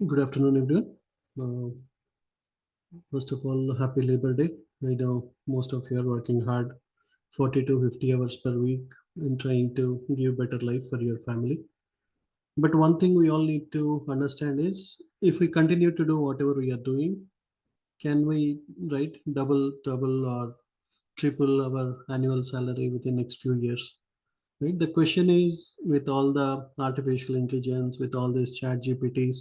Good afternoon, everyone. Uh, First of all, happy Labor Day. I know most of you are working hard, 40 to 50 hours per week, in trying to give better life for your family. But one thing we all need to understand is if we continue to do whatever we are doing, can we, right, double, or triple our annual salary within next few years? Right. The question is, with all the artificial intelligence, with all these chat GPTs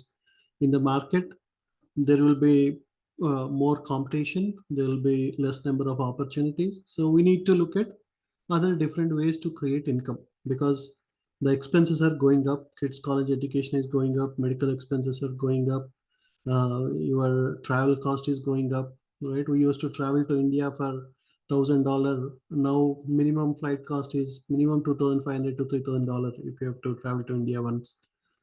in the market, there will be more competition, there will be less number of opportunities, so we need to look at other different ways to create income, because the expenses are going up, kids college education is going up, medical expenses are going up, your travel cost is going up, right? We used to travel to India for $1,000. Now minimum flight cost is minimum 2,500 to $3,000 if you have to travel to India once.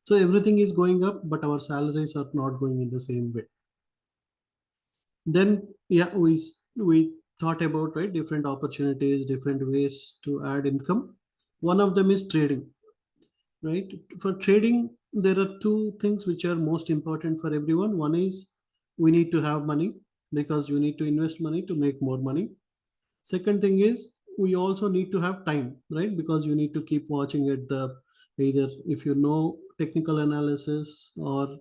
So everything is going up, but our salaries are not going in the same way. Then yeah, we thought about, right, different opportunities, different ways to add income. One of them is trading, right? For trading, there are two things which are most important for everyone. One is we need to have money, because you need to invest money to make more money. Second thing is we also need to have time, right? Because you need to keep watching at the, either if you know technical analysis, or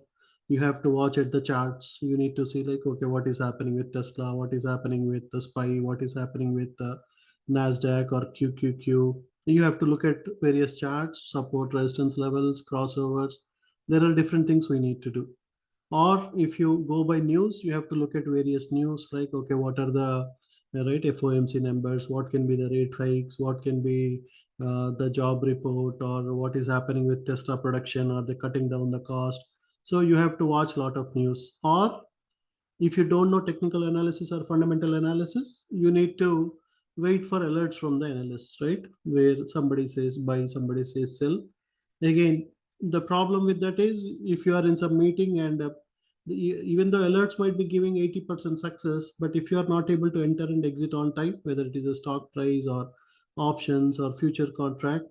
you have to watch at the charts. You need to see, like, okay, what is happening with Tesla, what is happening with the SPY, what is happening with the Nasdaq or QQQ. You have to look at various charts, support, resistance levels, crossovers. There are different things we need to do. Or if you go by news, you have to look at various news, like, okay, what are the right FOMC numbers, what can be the rate hikes, what can be the job report, or what is happening with Tesla production, or they cutting down the cost. So you have to watch a lot of news. Or if you don't know technical analysis or fundamental analysis, you need to wait for alerts from the analysts, right? Where somebody says buy, somebody says sell. Again, the problem with that is, if you are in some meeting and even though alerts might be giving 80% success, but if you are not able to enter and exit on time, whether it is a stock price or options or future contract,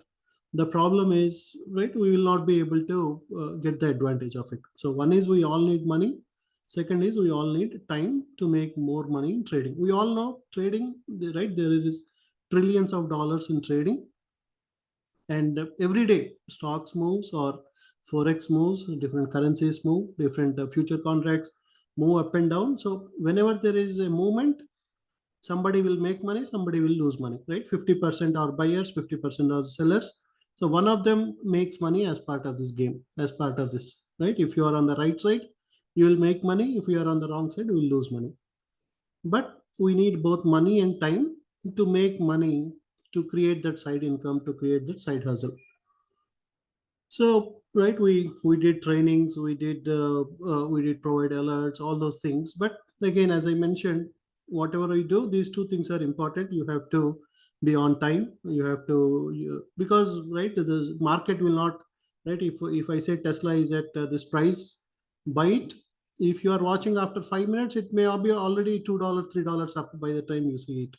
the problem is, right, we will not be able to get the advantage of it. So one is we all need money. Second is we all need time to make more money in trading. We all know trading, right? There is trillions of dollars in trading, and every day stocks moves, or forex moves, different currencies move, different future contracts move up and down. So whenever there is a movement, somebody will make money, somebody will lose money, right? 50% are buyers, 50% are sellers. So one of them makes money as part of this game, as part of this, right? If you are on the right side, you will make money. If you are on the wrong side, you will lose money. But we need both money and time to make money, to create that side income, to create that side hustle. So right, we did trainings, we did provide alerts, all those things. But again, as I mentioned, whatever we do, these two things are important. You have to be on time. You have to because, right, the market will not, right. If I say Tesla is at this price, buy it. If you are watching after 5 minutes, it may be already $2, $3 up by the time you see it.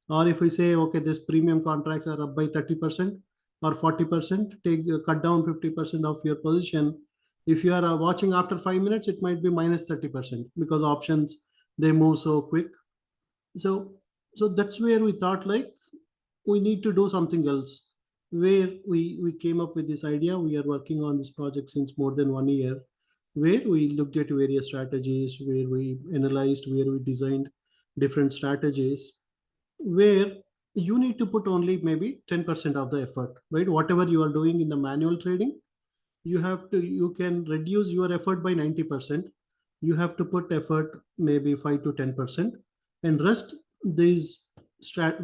Or if we say, okay, this premium contracts are up by 30% or 40%, take cut down 50% of your position. If you are watching after 5 minutes, it might be minus 30%, because options, they move so quick. So that's where we thought, like, we need to do something else. Where we came up with this idea. We are working on this project since more than 1 year, where we looked at various strategies, where we analyzed, where we designed different strategies, where you need to put only maybe 10% of the effort, right? Whatever you are doing in the manual trading, you can reduce your effort by 90%. You have to put effort maybe 5 to 10%, and rest, these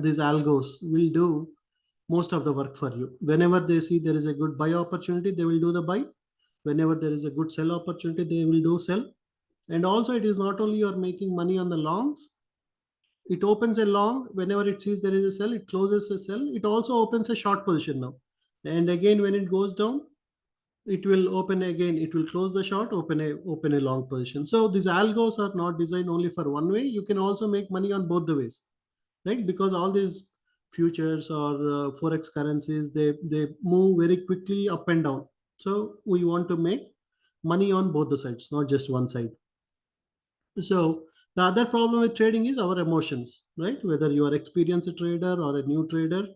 these algos will do most of the work for you. Whenever they see there is a good buy opportunity, they will do the buy. Whenever there is a good sell opportunity, they will do sell. And also, it is not only you're making money on the longs, it opens a long. Whenever it sees there is a sell, it closes a sell. It also opens a short position now. And again, when it goes down, it will open again. It will close the short, open a long position. So these algos are not designed only for one way. You can also make money on both the ways, right? Because all these futures or forex currencies, they move very quickly up and down. So we want to make money on both the sides, not just one side. So the other problem with trading is our emotions, right? Whether you are experienced trader or a new trader,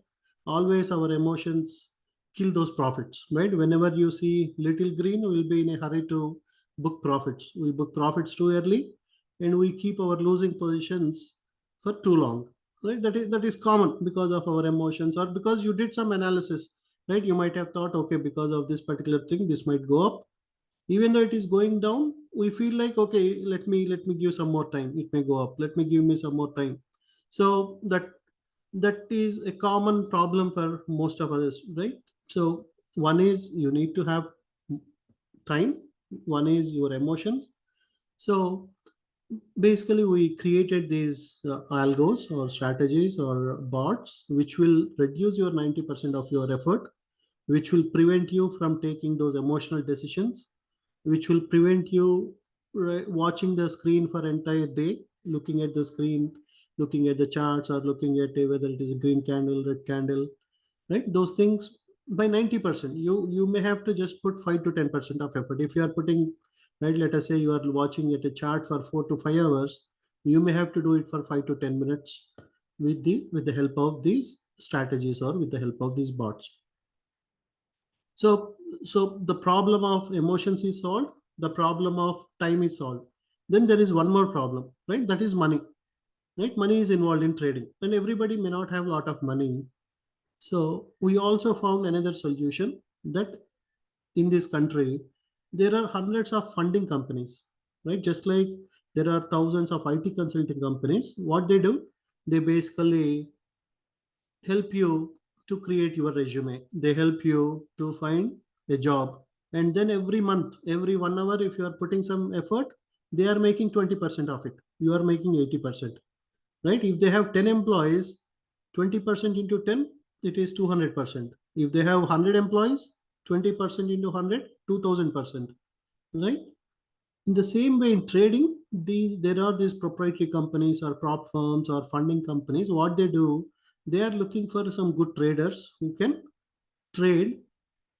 always our emotions kill those profits, right? Whenever you see little green, we'll be in a hurry to book profits. We book profits too early, and we keep our losing positions for too long, right? That is common because of our emotions, or because you did some analysis, right? You might have thought, okay, because of this particular thing, this might go up, even though it is going down. We feel like, okay, let me give some more time, it may go up, let me give me some more time. So that is a common problem for most of us, right? So one is you need to have time, one is your emotions. So basically we created these algos or strategies or bots which will reduce your 90% of your effort, which will prevent you from taking those emotional decisions, which will prevent you watching the screen for entire day, looking at the screen, looking at the charts, or looking at whether it is a green candle, red candle, right? Those things by 90%. You may have to just put 5 to 10% of effort. If you are putting, right, let us say you are watching at a chart for 4 to 5 hours, you may have to do it for 5 to 10 minutes with the help of these strategies or with the help of these bots. So the problem of emotions is solved, the problem of time is solved. Then there is one more problem, right? That is money. Right? Money is involved in trading, and everybody may not have a lot of money. So we also found another solution, that in this country there are hundreds of funding companies, right? Just like there are thousands of IT consulting companies. What they do, they basically help you to create your resume. They help you to find a job. And then every month, every 1 hour, if you are putting some effort, they are making 20% of it. You are making 80%, right? If they have 10 employees, 20% into 10, it is 200%. If they have 100 employees, 20% into 100, 2000%, right? In the same way in trading, there are these proprietary companies or prop firms or funding companies. What they do, they are looking for some good traders who can trade,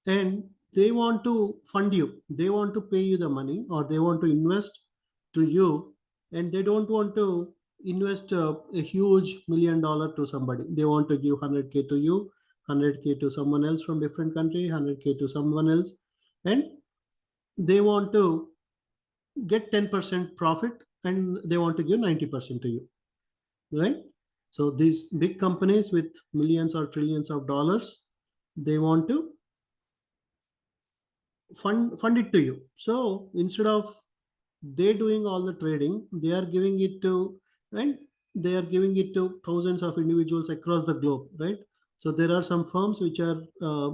and they want to fund you. They want to pay you the money, or they want to invest to you, and they don't want to invest a huge $1 million to somebody. They want to give 100K to you, 100K to someone else from different country, 100K to someone else, and they want to get 10% profit, and they want to give 90% to you, right? So these big companies with millions or trillions of dollars, they want to fund it to you. So instead of they doing all the trading, they are giving it to, right, they are giving it to thousands of individuals across the globe, right? So there are some firms which are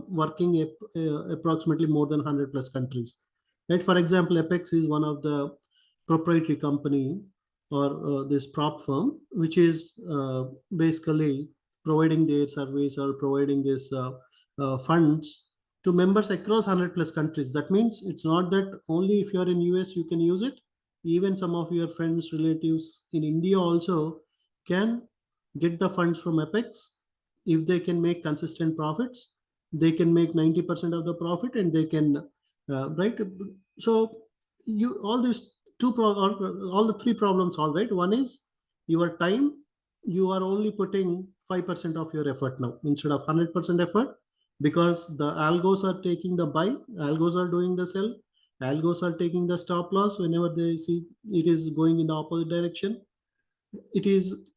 working approximately more than 100 plus countries, right? For example, Apex is one of the proprietary company, or this prop firm, which is basically providing their service or providing this funds to members across 100 plus countries. That means it's not that only if you are in US you can use it. Even some of your friends, relatives in India also can get the funds from Apex. If they can make consistent profits, they can make 90% of the profit, and they can right. So you all these all the three problems solved, right? One is your time. You are only putting 5% of your effort now instead of 100% effort, because the algos are taking the buy, algos are doing the sell, algos are taking the stop loss whenever they see it is going in the opposite direction. It is,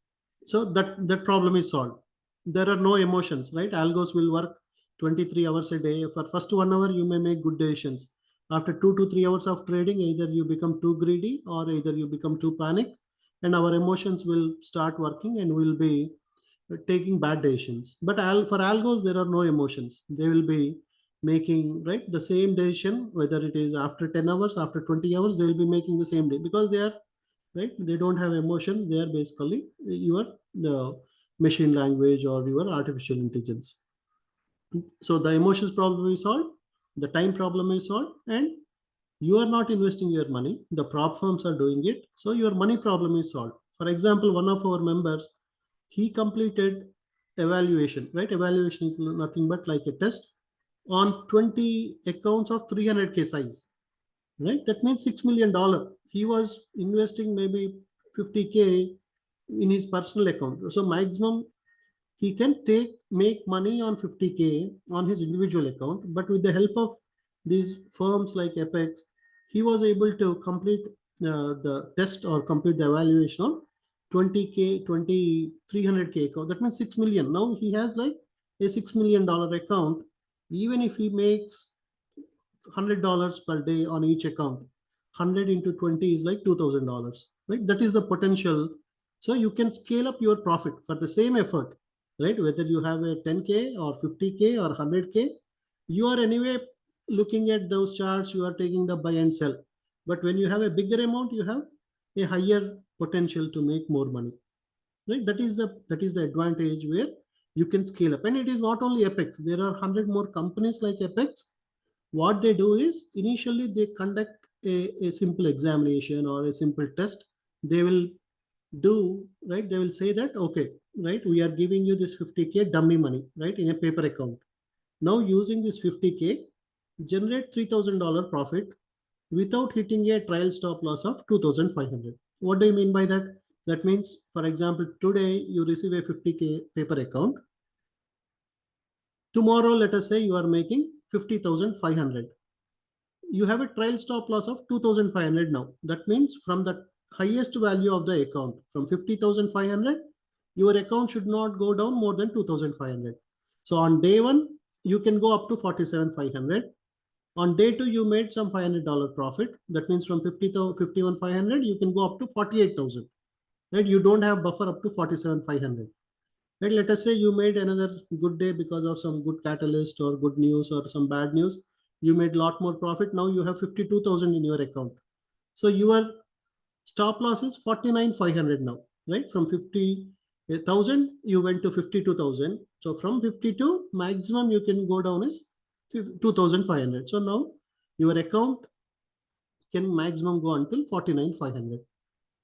so that problem is solved. There are no emotions, right? Algos will work 23 hours a day. For first 1 hour you may make good decisions. After 2 to 3 hours of trading, either you become too greedy or either you become too panic, and our emotions will start working and will be taking bad decisions. But for algos, there are no emotions. They will be making, right, the same decision, whether it is after 10 hours, after 20 hours, they will be making the same day, because they are, right, they don't have emotions. They are basically your the machine language or your artificial intelligence. So the emotions problem is solved, the time problem is solved, and you are not investing your money, the prop firms are doing it, so your money problem is solved. For example, one of our members, he completed evaluation, right? Evaluation is nothing but like a test on 20 accounts of 300K size. right? That means $6 million. He was investing maybe 50K in his personal account. So maximum he can make money on 50K on his individual account, but with the help of these firms like Apex, he was able to complete the test or complete the evaluation on 20K, 300K account. That means 6 million. Now he has like a $6 million account. Even if he makes $100 per day on each account, 100 into 20 is like $2,000, right? That is the potential. So you can scale up your profit for the same effort, right? Whether you have a 10K or 50K or 100K, you are anyway looking at those charts, you are taking the buy and sell. But when you have a bigger amount, you have a higher potential to make more money, right? That is the advantage where you can scale up. And it is not only Apex, there are 100 more companies like Apex. What they do is initially they conduct a simple examination or a simple test. They will do, right, they will say that, okay, right, we are giving you this 50K dummy money, right, in a paper account. Now using this 50K, generate $3,000 profit without hitting a trial stop loss of 2,500. What do you mean by that? That means, for example, today you receive a 50K paper account. Tomorrow, let us say you are making 50,500. You have a trial stop loss of 2,500 now. That means from the highest value of the account, from 50,500, your account should not go down more than 2,500. So on day one, you can go up to 47,500. On day two, you made some $500 profit. That means from 51,500, you can go up to 48,000. Right? You don't have buffer up to 47,500. Right? Let us say you made another good day because of some good catalyst or good news or some bad news. You made a lot more profit. Now you have 52,000 in your account. So your stop loss is 49,500 now, right? From 50,000, you went to 52,000. So from 52, maximum you can go down is 2,500. So now your account can maximum go until 49,500.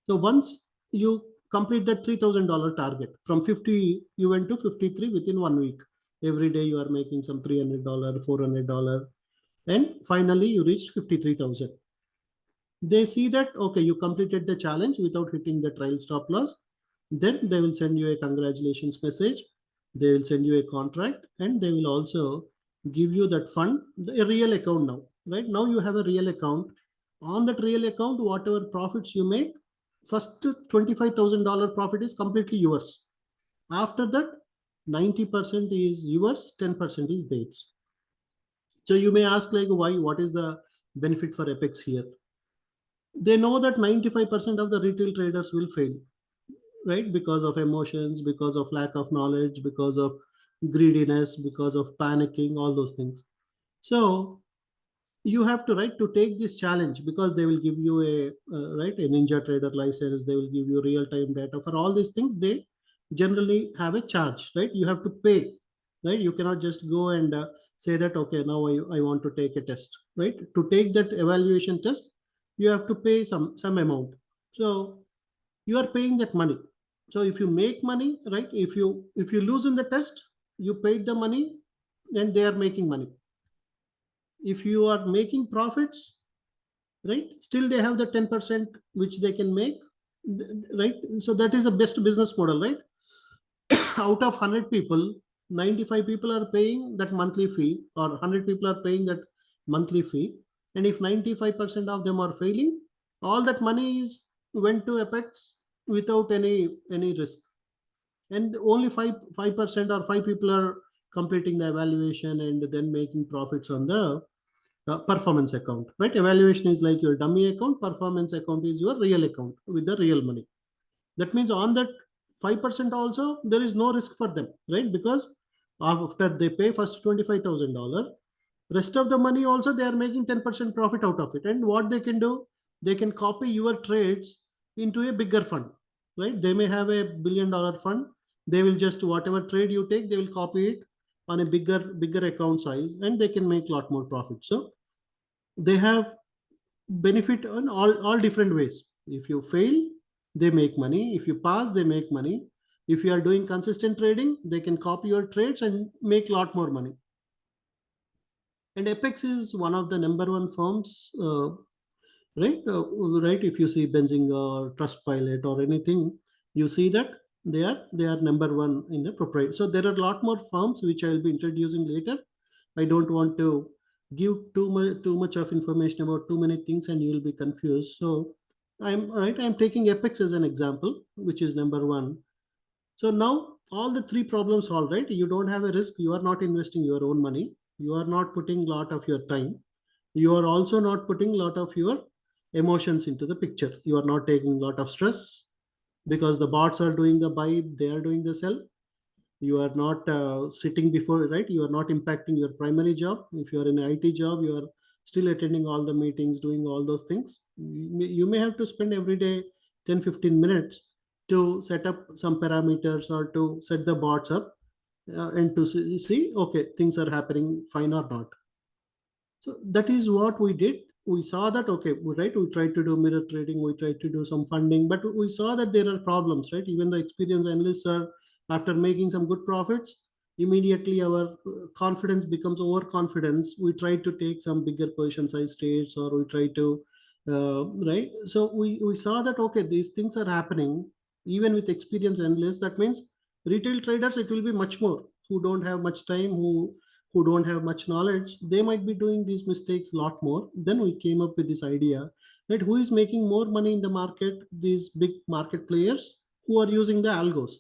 So once you complete that $3,000 target, from 50, you went to 53 within 1 week. Every day you are making some $300, $400, and finally you reach 53,000. They see that, okay, you completed the challenge without hitting the trial stop loss. Then they will send you a congratulations message. They will send you a contract, and they will also give you that fund, a real account now, right? Now you have a real account. On that real account, whatever profits you make, first $25,000 profit is completely yours. After that, 90% is yours, 10% is theirs. So you may ask, like, why? What is the benefit for Apex here? They know that 95% of the retail traders will fail, right? Because of emotions, because of lack of knowledge, because of greediness, because of panicking, all those things. So you have to, right, to take this challenge, because they will give you a right, a ninja trader license. They will give you real time data for all these things. They generally have a charge, right? You have to pay, right? You cannot just go and say that, okay, now I want to take a test, right? To take that evaluation test, you have to pay some amount. So you are paying that money. So if you make money, right, if you lose in the test, you paid the money, then they are making money. If you are making profits, right, still they have the 10% which they can make, right? So that is the best business model, right? Out of 100 people, 95 people are paying that monthly fee, or 100 people are paying that monthly fee. And if 95% of them are failing, all that money is went to Apex without any risk. And only 5% or 5 people are completing the evaluation and then making profits on the performance account, right? Evaluation is like your dummy account, performance account is your real account with the real money. That means on that 5% also there is no risk for them, right? Because after they pay first $25,000, rest of the money also they are making 10% profit out of it. And what they can do, they can copy your trades into a bigger fund, right? They may have a $1 billion fund. They will just, whatever trade you take, they will copy it on a bigger account size, and they can make a lot more profit. So they have benefit on all different ways. If you fail, they make money. If you pass, they make money. If you are doing consistent trading, they can copy your trades and make a lot more money. And Apex is one of the number one firms right? Right. If you see Benzing or Trustpilot or anything, you see that they are number one in the proprietary. So there are a lot more firms which I will be introducing later. I don't want to give too much of information about too many things, and you will be confused. So I'm taking Apex as an example, which is number one. So now all the three problems solved, right? You don't have a risk. You are not investing your own money. You are not putting lot of your time. You are also not putting lot of your emotions into the picture. You are not taking lot of stress because the bots are doing the buy, they are doing the sell. You are not sitting before, right? You are not impacting your primary job. If you are in an IT job, you are still attending all the meetings, doing all those things. You may have to spend every day 10-15 minutes to set up some parameters or to set the bots up, and to see okay, things are happening fine or not. So that is what we did. We saw that okay, right? We tried to do mirror trading, we tried to do some funding, but we saw that there are problems, right? Even the experienced analysts are, after making some good profits, immediately our confidence becomes overconfidence. We try to take some bigger position size trades, or we try to right. So we saw that okay, these things are happening even with experienced analysts. That means retail traders, it will be much more, who don't have much time, who don't have much knowledge, they might be doing these mistakes a lot more. Then we came up with this idea that who is making more money in the market, these big market players who are using the algos.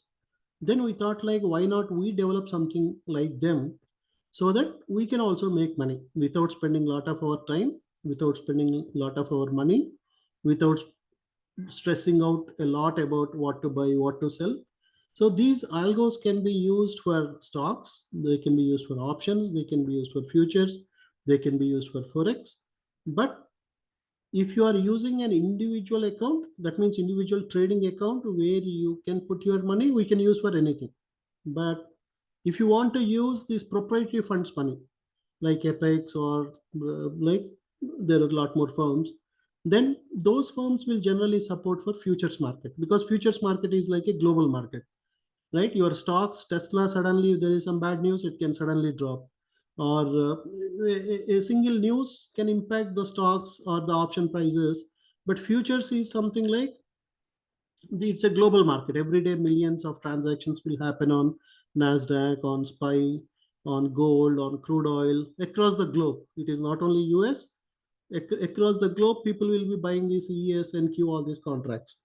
Then we thought like, why not we develop something like them, so that we can also make money without spending a lot of our time, without spending a lot of our money, without stressing out a lot about what to buy, what to sell. So these algos can be used for stocks, they can be used for options, they can be used for futures, they can be used for forex. But if you are using an individual account, that means individual trading account where you can put your money, we can use for anything. But if you want to use this proprietary funds money, like Apex or like there are a lot more firms, then those firms will generally support for futures market, because futures market is like a global market, right? Your stocks, Tesla, suddenly if there is some bad news, it can suddenly drop, or a single news can impact the stocks or the option prices. But futures is something like, it's a global market. Every day millions of transactions will happen on Nasdaq, on SPY, on gold, on crude oil, across the globe. It is not only US. Across the globe, people will be buying these ES and Q, all these contracts.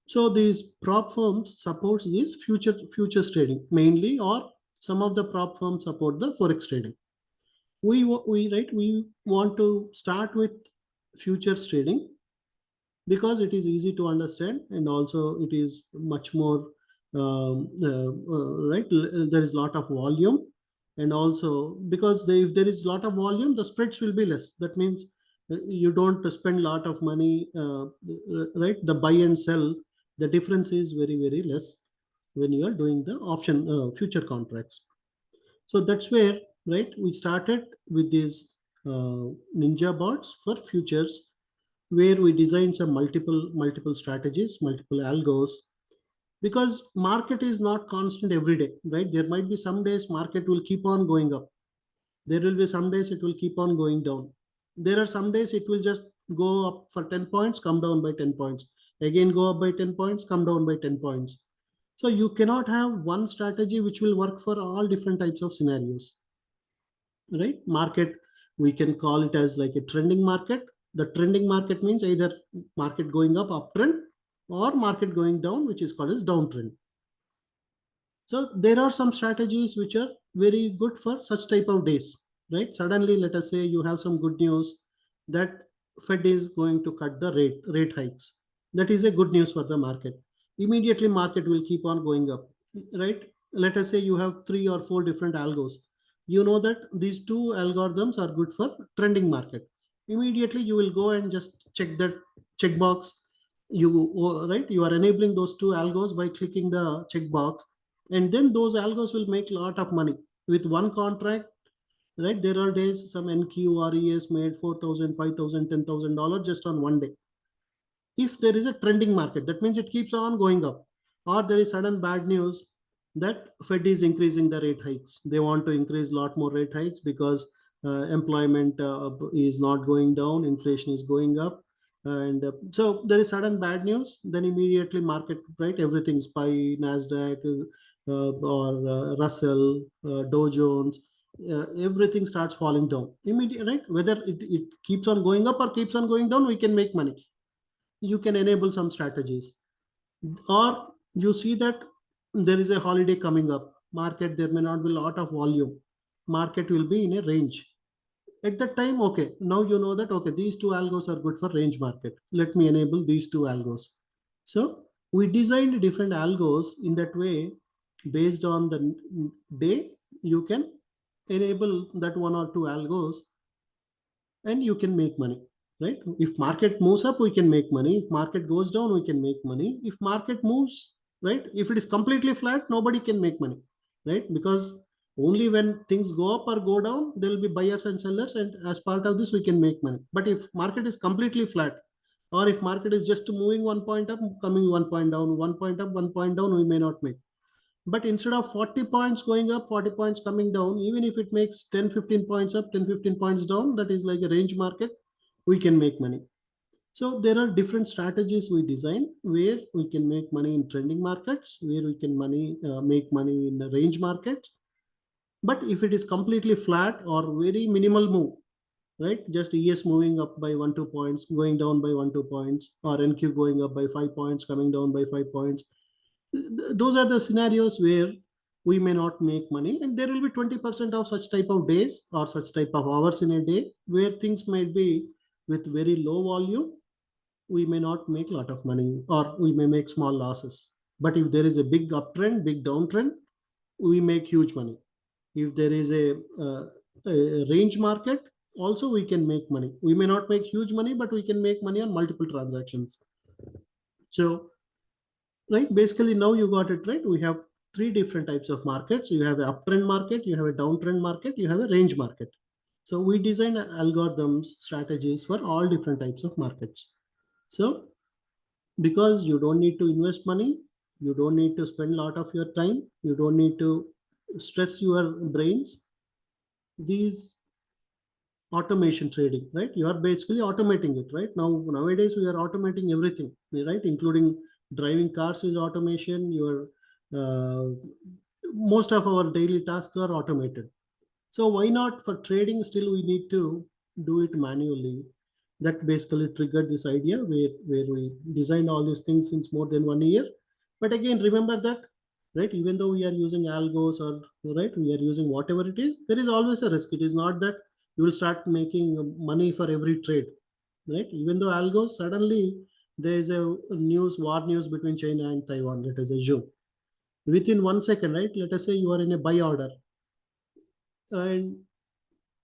So these prop firms supports this futures trading mainly, or some of the prop firms support the forex trading. We want to start with futures trading because it is easy to understand, and also it is much more right. There is a lot of volume, and also because if there is a lot of volume, the spreads will be less. That means you don't spend a lot of money, right? The buy and sell, the difference is very less when you are doing the option future contracts. So that's where, right, we started with these ninja bots for futures, where we designed some multiple strategies, multiple algos, because market is not constant every day, right? There might be some days market will keep on going up, there will be some days it will keep on going down, there are some days it will just go up for 10 points, come down by 10 points, again go up by 10 points, come down by 10 points. So you cannot have one strategy which will work for all different types of scenarios, right? Market, we can call it as like a trending market. The trending market means either market going up, uptrend, or market going down, which is called as downtrend. So there are some strategies which are very good for such type of days, right? Suddenly, let us say you have some good news that Fed is going to cut the rate hikes. That is a good news for the market. Immediately, market will keep on going up, right? Let us say you have 3 or 4 different algos. You know that these two algorithms are good for trending market. Immediately, you will go and just check that checkbox. Right, you are enabling those two algos by clicking the checkbox, and then those algos will make a lot of money with one contract, right? There are days some NQRES made 4,000, 5,000, $10,000 just on one day. If there is a trending market, that means it keeps on going up, or there is sudden bad news that Fed is increasing the rate hikes, they want to increase a lot more rate hikes because employment is not going down, inflation is going up. And so there is sudden bad news, then immediately market, right, everything spy, Nasdaq, or Russell, Dow Jones, everything starts falling down immediately, right? Whether it keeps on going up or keeps on going down, we can make money. You can enable some strategies. Or you see that there is a holiday coming up, market, there may not be a lot of volume, market will be in a range. At that time, okay, now you know that, okay, these two algos are good for range market, let me enable these two algos. So we designed different algos in that way. Based on the day, you can enable that one or two algos, and you can make money, right? If market moves up, we can make money. If market goes down, we can make money. If market moves, right, if it is completely flat, nobody can make money, right? Because only when things go up or go down, there will be buyers and sellers, and as part of this we can make money. But if market is completely flat, or if market is just moving 1 point up, coming 1 point down, 1 point up, 1 point down, we may not make. But instead of 40 points going up, 40 points coming down, even if it makes 10, 15 points up, 10, 15 points down, that is like a range market, we can make money. So there are different strategies we design where we can make money in trending markets, where we can make money in the range markets. But if it is completely flat or very minimal move, right, just ES moving up by 1, 2 points, going down by 1, 2 points, or NQ going up by 5 points, coming down by 5 points, those are the scenarios where we may not make money. And there will be 20% of such type of days or such type of hours in a day where things might be with very low volume, we may not make a lot of money, or we may make small losses. But if there is a big uptrend, big downtrend, we make huge money. If there is a range market, also we can make money. We may not make huge money, but we can make money on multiple transactions. So, right, basically now you got it right. We have three different types of markets. You have an uptrend market, you have a downtrend market, you have a range market. So we design algorithms, strategies for all different types of markets. So because you don't need to invest money, you don't need to spend a lot of your time, you don't need to stress your brains, these automation trading, right, you are basically automating it. Right now, nowadays we are automating everything, right, including driving cars is automation. Your most of our daily tasks are automated. So why not for trading, still we need to do it manually? That basically triggered this idea where we designed all these things since more than 1 year. But again, remember that, right, even though we are using algos, or right, we are using whatever it is, there is always a risk. It is not that you will start making money for every trade, right? Even though algos, suddenly there is a war news between China and Taiwan, let us assume. Within 1 second, right, let us say you are in a buy order, and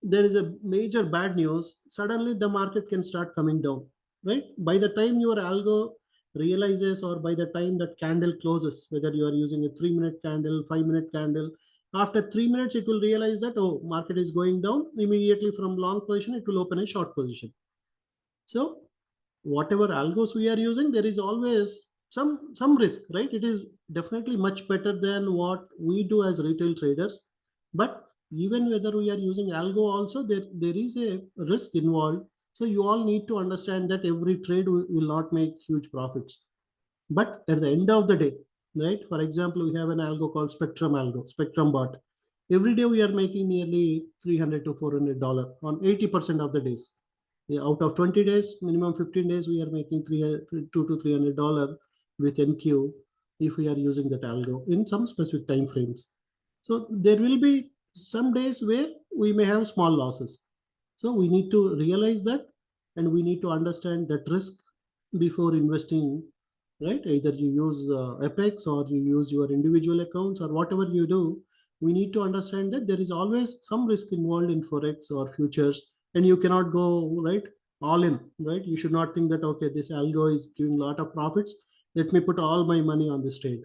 there is a major bad news, suddenly the market can start coming down, right? By the time your algo realizes, or by the time that candle closes, whether you are using a 3-minute candle, 5-minute candle, after 3 minutes it will realize that, oh, market is going down. Immediately from long position, it will open a short position. So whatever algos we are using, there is always some risk, right? It is definitely much better than what we do as retail traders. But even whether we are using algo also, there is a risk involved. So you all need to understand that every trade will not make huge profits. But at the end of the day, right, for example, we have an algo called spectrum bot. Every day we are making nearly $300 to $400 on 80% of the days. Yeah, out of 20 days, minimum 15 days, we are making $200 to $300 with NQ if we are using that algo in some specific time frames. So there will be some days where we may have small losses. So we need to realize that, and we need to understand that risk before investing, right? Either you use Apex, or you use your individual accounts, or whatever you do, we need to understand that there is always some risk involved in forex or futures, and you cannot go right all in, right? You should not think that, okay, this algo is giving a lot of profits, let me put all my money on this trade,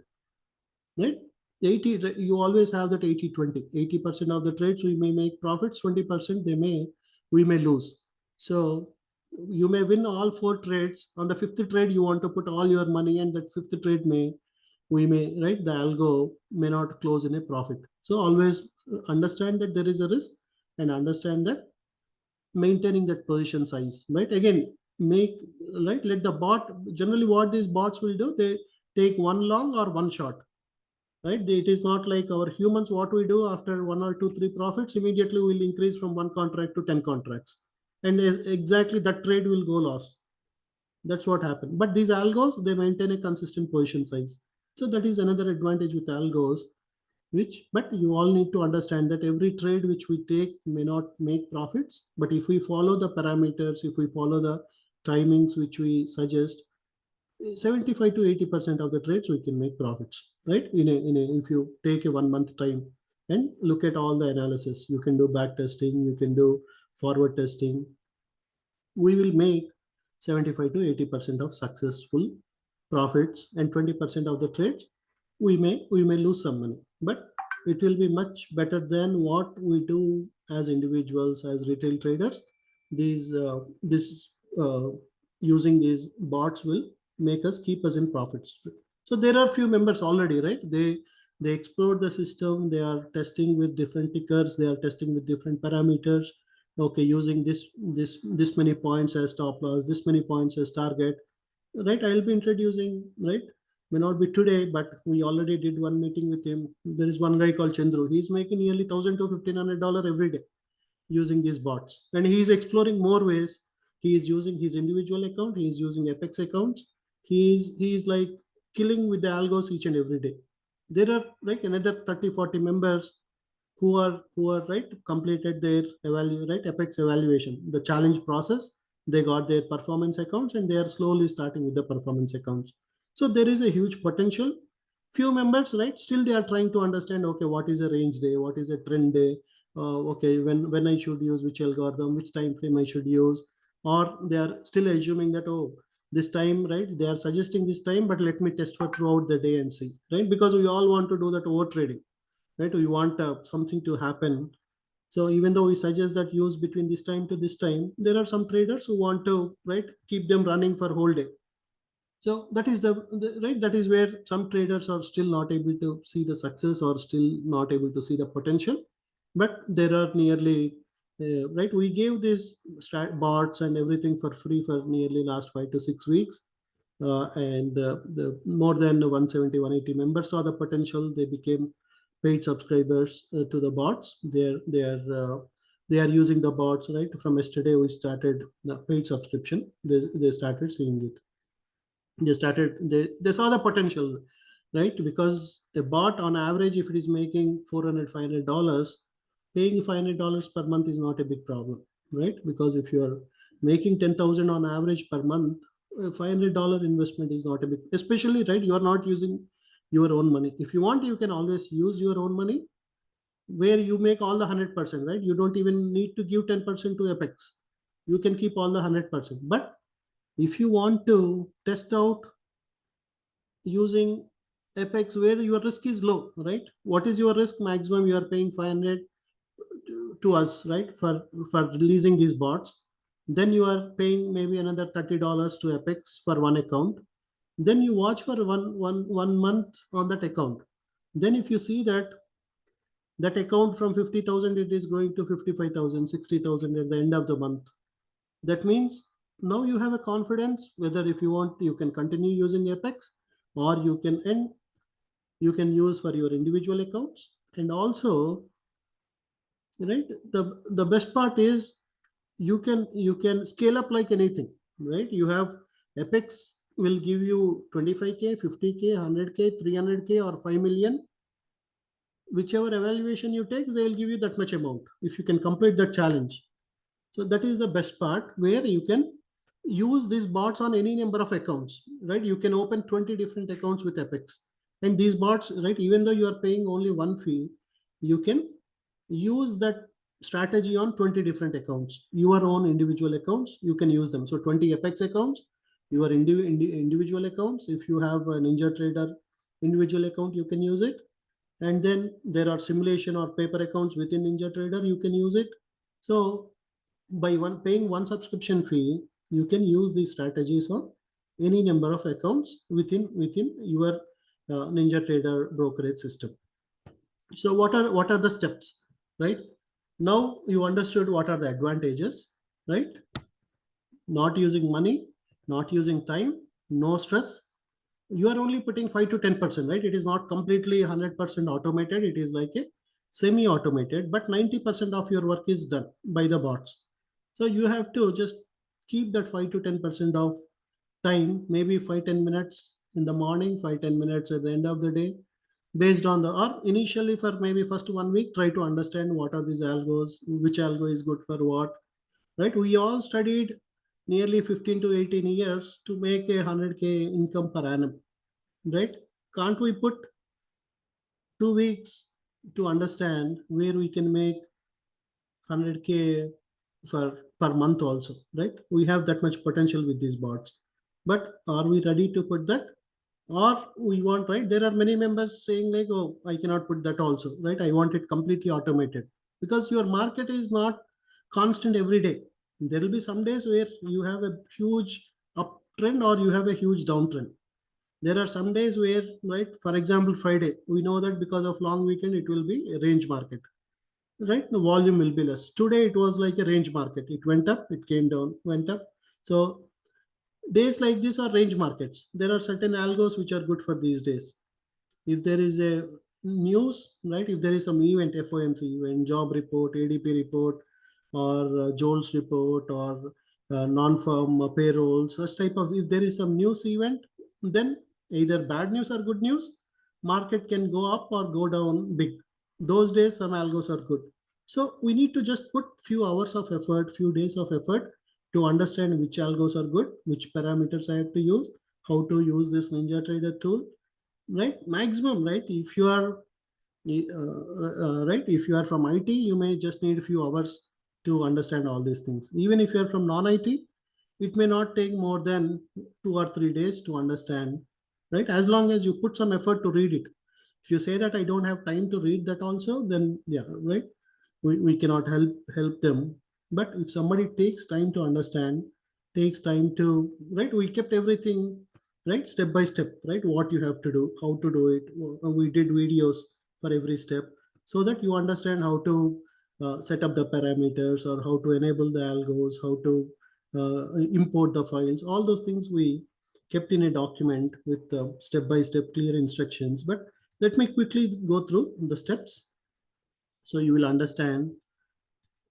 right? 80, you always have that 80-20. 80% of the trades we may make profits, 20% we may lose. So you may win all 4 trades. On the fifth trade, you want to put all your money, and that fifth trade we may, right, the algo may not close in a profit. So always understand that there is a risk, and understand that maintaining that position size, right? Again, make, right, let the bot, generally what these bots will do, they take one long or one short, right? It is not like our humans. What we do after one or two, three profits, immediately will increase from one contract to 10 contracts. And exactly that trade will go loss. That's what happened. But these algos, they maintain a consistent position size. So that is another advantage with algos, which, but you all need to understand that every trade which we take may not make profits. But if we follow the parameters, if we follow the timings which we suggest, 75 to 80% of the trades we can make profits, right? If you take a 1 month time and look at all the analysis, you can do back testing, you can do forward testing, we will make 75 to 80% of successful profits, and 20% of the trades we may lose some money, but it will be much better than what we do as individuals, as retail traders. These this Using these bots will make us keep us in profits. So there are few members already, right? They explored the system, they are testing with different tickers, they are testing with different parameters. Okay, using this many points as stop loss, this many points as target, right? I'll be introducing, right? May not be today, but we already did one meeting with him. There is one guy called Chandru. He's making nearly $1,000 to $1,500 every day using these bots, and he is exploring more ways. He is using his individual account, he is using apex accounts. He is like killing with the algos each and every day. There are like another 30-40 members who are right, completed their right, apex evaluation, the challenge process. They got their performance accounts, and they are slowly starting with the performance accounts. So there is a huge potential. Few members, right, still they are trying to understand, okay, what is a range day, what is a trend day, okay, when I should use which algorithm, which time frame I should use. Or they are still assuming that, oh, this time, right, they are suggesting this time, but let me test for throughout the day and see, right? Because we all want to do that over trading, right? We want something to happen. So even though we suggest that use between this time to this time, there are some traders who want to, right, keep them running for whole day. So that is the right, that is where some traders are still not able to see the success, or still not able to see the potential. But there are nearly right, we gave these bots and everything for free for nearly last 5 to 6 weeks. And the more than 170, 180 members saw the potential. They became paid subscribers to the bots. They are using the bots, right? From yesterday we started the paid subscription. They started seeing it. They saw the potential, right? Because a bot on average, if it is making $400, $500, paying $500 per month is not a big problem, right? Because if you are making 10,000 on average per month, $500 investment is not a big, especially, right, you are not using your own money. If you want, you can always use your own money, where you make all the 100%, right? You don't even need to give 10% to apex. You can keep all the 100%. But if you want to test out using apex, where your risk is low, right? What is your risk maximum? You are paying 500 to us, right, for releasing these bots. Then you are paying maybe another $30 to apex for one account. Then you watch for one month on that account. Then if you see that account from 50,000, it is going to 55,000, 60,000 at the end of the month. That means now you have a confidence whether, if you want, you can continue using apex, or you can end, you can use for your individual accounts. And also, right, the best part is you can scale up like anything, right? You have apex will give you 25k, 50k, 100k, 300k, or 5 million. Whichever evaluation you take, they will give you that much amount if you can complete that challenge. So that is the best part, where you can use these bots on any number of accounts, right? You can open 20 different accounts with apex, and these bots, right, even though you are paying only one fee, you can use that strategy on 20 different accounts, your own individual accounts. You can use them. So 20 apex accounts, your individual accounts. If you have a Ninja Trader individual account, you can use it. And then there are simulation or paper accounts within Ninja Trader, you can use it. So by paying one subscription fee, you can use these strategies on any number of accounts within your Ninja Trader brokerage system. So what are the steps, right? Now you understood what are the advantages, right? not using money, not using time, no stress. You are only putting 5 to 10%, right? It is not completely 100% automated. It is like a semi automated, but 90% of your work is done by the bots. So you have to just keep that 5 to 10% of time, maybe 5 10 minutes in the morning, 5 10 minutes at the end of the day, based on the, or initially for maybe first 1 week, try to understand what are these algos, which algo is good for what, right? We all studied nearly 15 to 18 years to make a 100K income per annum, right? Can't we put 2 weeks to understand where we can make 100K for per month also, right? We have that much potential with these bots, but are we ready to put that? Or we want, right? There are many members saying like, oh, I cannot put that also, right? I want it completely automated, because your market is not constant every day. There will be some days where you have a huge uptrend or you have a huge downtrend. There are some days where, right, for example, Friday, we know that because of long weekend, it will be a range market, right? The volume will be less. Today, it was like a range market. It went up, it came down, went up. So days like this are range markets. There are certain algos which are good for these days. If there is a news, right? If there is some event, FOMC event, job report, ADP report, or Joel's report, or non-farm payroll, such type of, if there is some news event, then either bad news or good news, market can go up or go down big. Those days, some algos are good. So we need to just put few hours of effort, few days of effort to understand which algos are good, which parameters I have to use, how to use this Ninja Trader tool, right? Maximum, right? If you are right, if you are from IT, you may just need a few hours to understand all these things. Even if you are from non-IT, it may not take more than 2 or 3 days to understand, right? As long as you put some effort to read it. If you say that I don't have time to read that also, then yeah, right, we cannot help them. But if somebody takes time to understand, takes time to, right, we kept everything, right, step by step, right? What you have to do, how to do it. We did videos for every step, so that you understand how to set up the parameters, or how to enable the algos, how to import the files. All those things we kept in a document with step by step clear instructions. But let me quickly go through the steps, so you will understand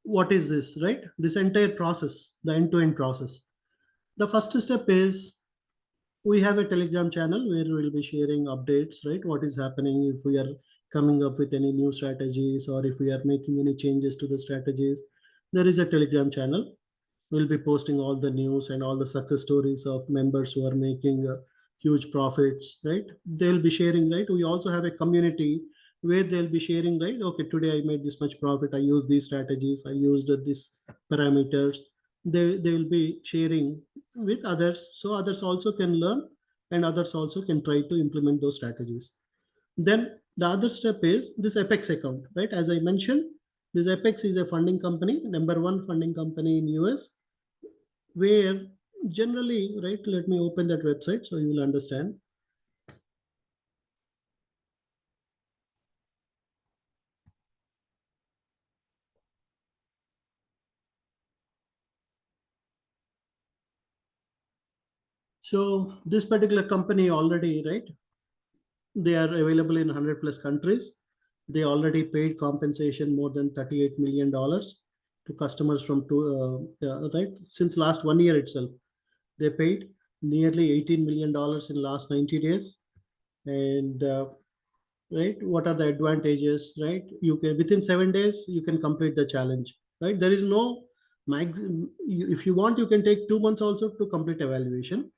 what is this, right? This entire process, the end-to-end process. The first step is, we have a Telegram channel where we'll be sharing updates, right? What is happening, if we are coming up with any new strategies, or if we are making any changes to the strategies. There is a Telegram channel. We'll be posting all the news and all the success stories of members who are making huge profits, right? They'll be sharing, right? We also have a community where they'll be sharing, right? Okay, today I made this much profit, I used these strategies, I used these parameters. They will be sharing with others, so others also can learn, and others also can try to implement those strategies. Then the other step is this Apex account, right? As I mentioned, this Apex is a funding company, number one funding company in US, where generally, right, let me open that website so you will understand. So this particular company already, right, they are available in 100 plus countries. They already paid compensation more than $38 million to customers from right, since last 1 year itself. They paid nearly $18 million in last 90 days. And right, what are the advantages, right? You can, within 7 days you can complete the challenge, right? There is no max. If you want, you can take 2 months also to complete evaluation,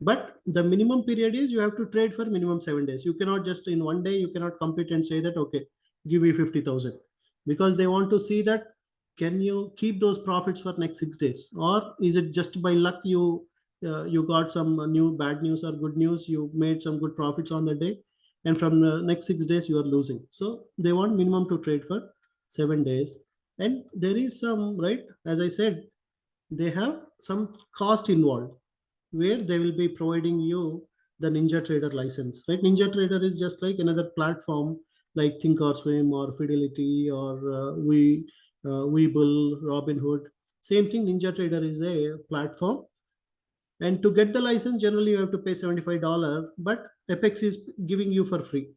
but the minimum period is you have to trade for minimum 7 days. You cannot just in one day, you cannot compete and say that, okay, give me 50,000, because they want to see that can you keep those profits for next 6 days, or is it just by luck you got some new bad news or good news, you made some good profits on the day, and from the next 6 days you are losing. So they want minimum to trade for 7 days. And there is some, right, as I said, they have some cost involved, where they will be providing you the Ninja Trader license, right? Ninja Trader is just like another platform like Thinkorswim or Fidelity or Webull, Robinhood. Same thing, NinjaTrader is a platform. And to get the license, generally you have to pay $75, but Apex is giving you for free.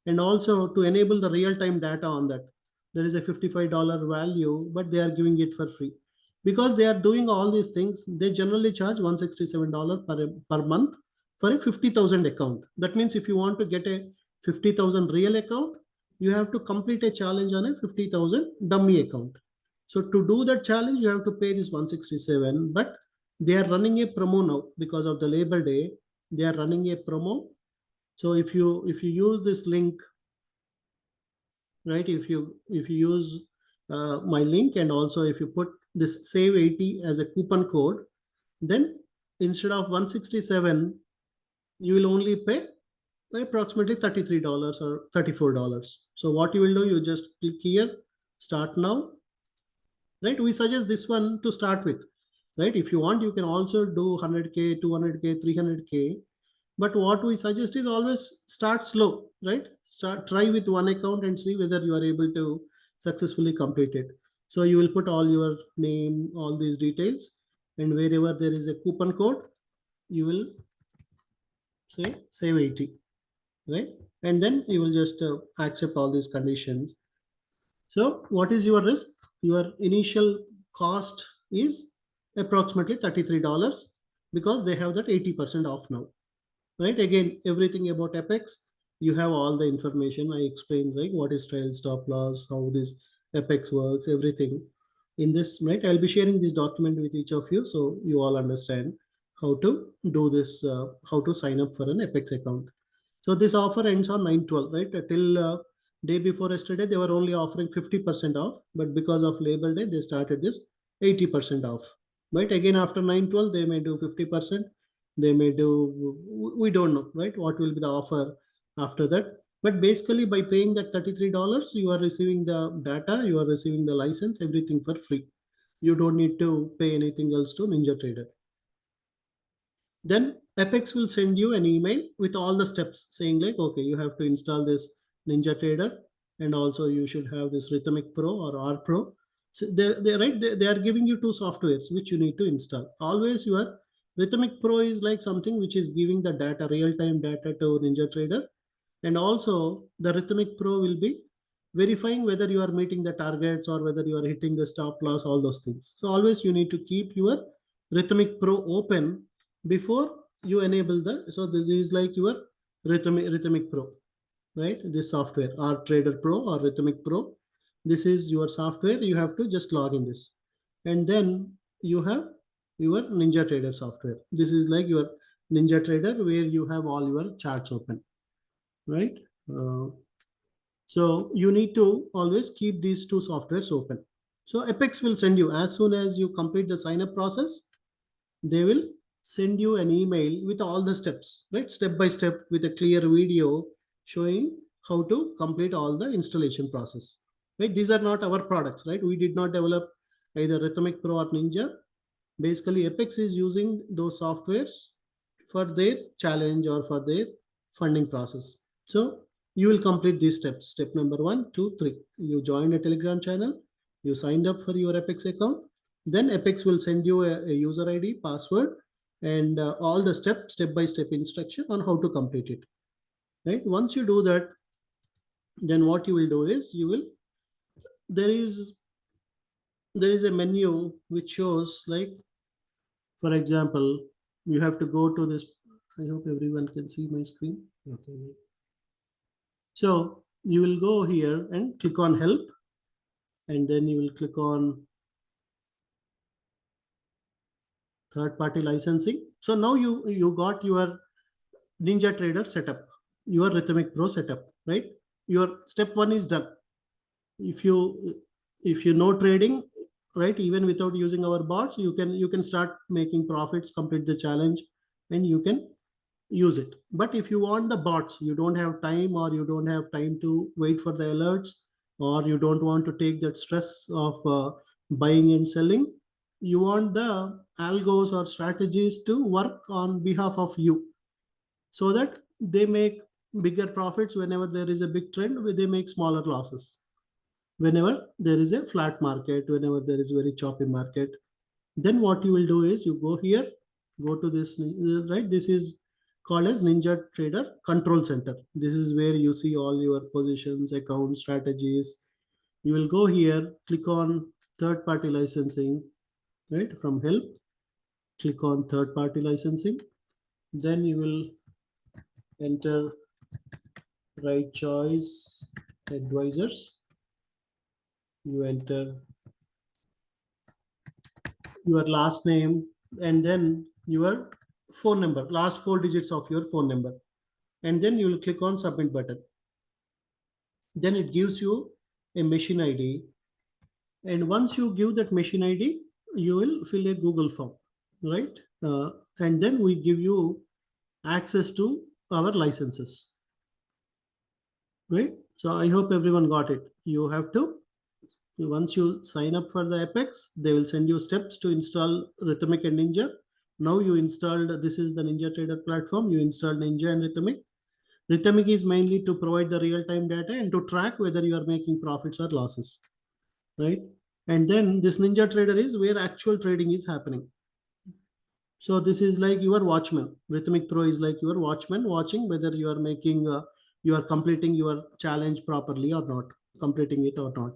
And also to enable the real-time data on that, there is a $55 value, but they are giving it for free. Because they are doing all these things, they generally charge $167 per month for a 50,000 account. That means if you want to get a 50,000 real account, you have to complete a challenge on a 50,000 dummy account. So to do that challenge, you have to pay this 167, but they are running a promo now because of the Labor Day. They are running a promo. So if you use this link, right? If you use my link, and also if you put this save 80 as a coupon code, then instead of 167, you will only pay approximately $33 or $34. So what you will do, you just click here, start now, right? We suggest this one to start with, right? If you want, you can also do 100K, 200K, 300K. But what we suggest is always start slow, right? Try with one account and see whether you are able to successfully complete it. So you will put all your name, all these details, and wherever there is a coupon code, you will say save 80, right? And then you will just accept all these conditions. So what is your risk? Your initial cost is approximately $33 because they have that 80% off now, right? Again, everything about Apex, you have all the information. I explained, right? What is trail stop loss, how this Apex works, everything in this, right? I'll be sharing this document with each of you so you all understand how to do this, how to sign up for an Apex account. So this offer ends on 9/12, right? Till day before yesterday, they were only offering 50% off, but because of Labor Day, they started this 80% off. Right? Again, after 9/12, they may do 50%. They may do, we don't know, right? What will be the offer after that? But basically, by paying that $33, you are receiving the data, you are receiving the license, everything for free. You don't need to pay anything else to NinjaTrader. Then Apex will send you an email with all the steps saying like, okay, you have to install this NinjaTrader, and also you should have this Rhythmic Pro or R Pro. So they are giving you two softwares which you need to install. Always your Rhythmic Pro is like something which is giving the data, real-time data to NinjaTrader. And also the Rhythmic Pro will be verifying whether you are meeting the targets or whether you are hitting the stop loss, all those things. So always you need to keep your Rhythmic Pro open before you enable so this is like your Rhythmic Pro, right? This software, or Trader Pro or Rhythmic Pro, this is your software. You have to just log in this, and then you have your NinjaTrader software. This is like your NinjaTrader where you have all your charts open, right? So you need to always keep these two softwares open. So Apex will send you, as soon as you complete the sign up process, they will send you an email with all the steps, right? Step by step with a clear video showing how to complete all the installation process, right? These are not our products, right? We did not develop either Rhythmic Pro or Ninja. Basically, Apex is using those softwares for their challenge or for their funding process. So you will complete these steps. Step number 1, 2, 3. You joined a Telegram channel. You signed up for your Apex account. Then Apex will send you a user ID, password, and all the step-by-step instruction on how to complete it. Right? Once you do that, then what you will do is there is a menu which shows, like, for example, you have to go to this. I hope everyone can see my screen. Okay. So you will go here and click on help, and then you will click on third-party licensing. So now you got your NinjaTrader setup, your Rhythmic Pro setup, right? Your step 1 is done. If you know trading, right, even without using our bots, you can start making profits, complete the challenge, and you can use it. But if you want the bots, you don't have time, or you don't have time to wait for the alerts, or you don't want to take that stress of buying and selling, you want the algos or strategies to work on behalf of you, so that they make bigger profits whenever there is a big trend, where they make smaller losses whenever there is a flat market, whenever there is very choppy market. Then what you will do is you go here, go to this, right? This is called as Ninja Trader Control Center. This is where you see all your positions, accounts, strategies. You will go here, click on third party licensing, right? From help, click on third party licensing. Then you will enter right choice advisors. You enter your last name and then your phone number, last four digits of your phone number. And then you will click on submit button. Then it gives you a machine ID. And once you give that machine ID, you will fill a Google form, right? And then we give you access to our licenses, right? So I hope everyone got it. You have to, once you sign up for the Apex, they will send you steps to install Rhythmic and Ninja. Now you installed, this is the Ninja Trader platform. You installed Ninja and Rhythmic. Rhythmic is mainly to provide the real-time data and to track whether you are making profits or losses, right? And then this Ninja Trader is where actual trading is happening. So this is like your watchman. Rhythmic Pro is like your watchman watching whether you are making, you are completing your challenge properly or not, completing it or not.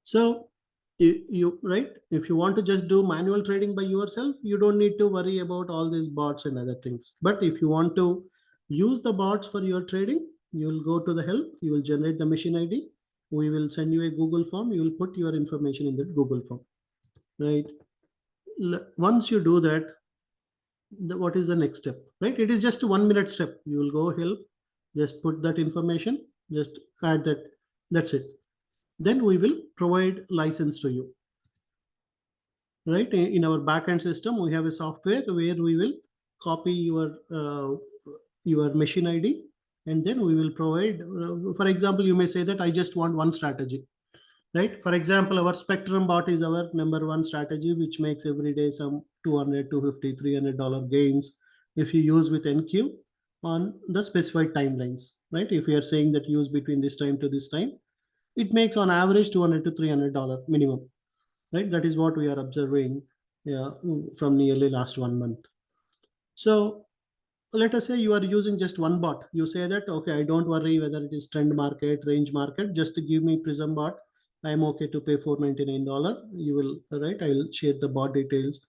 So you right, if you want to just do manual trading by yourself, you don't need to worry about all these bots and other things. But if you want to use the bots for your trading, you will go to the help, you will generate the machine ID. We will send you a Google form. You will put your information in that Google form, right? Once you do that, what is the next step, right? It is just a 1 minute step. You will go help, just put that information, just add that, that's it. Then we will provide license to you, right? In our backend system, we have a software where we will copy your machine ID, and then we will provide, for example, you may say that I just want one strategy, right? For example, our Spectrum bot is our number one strategy, which makes every day some 200, 250, $300 gains if you use with NQ on the specified timelines, right? If you are saying that use between this time to this time, it makes on average 200 to $300 minimum, right? That is what we are observing, yeah, from nearly last 1 month. So let us say you are using just one bot. You say that, okay, I don't worry whether it is trend market, range market, just to give me Prism bot. I am okay to pay $499. You will, right? I will share the bot details.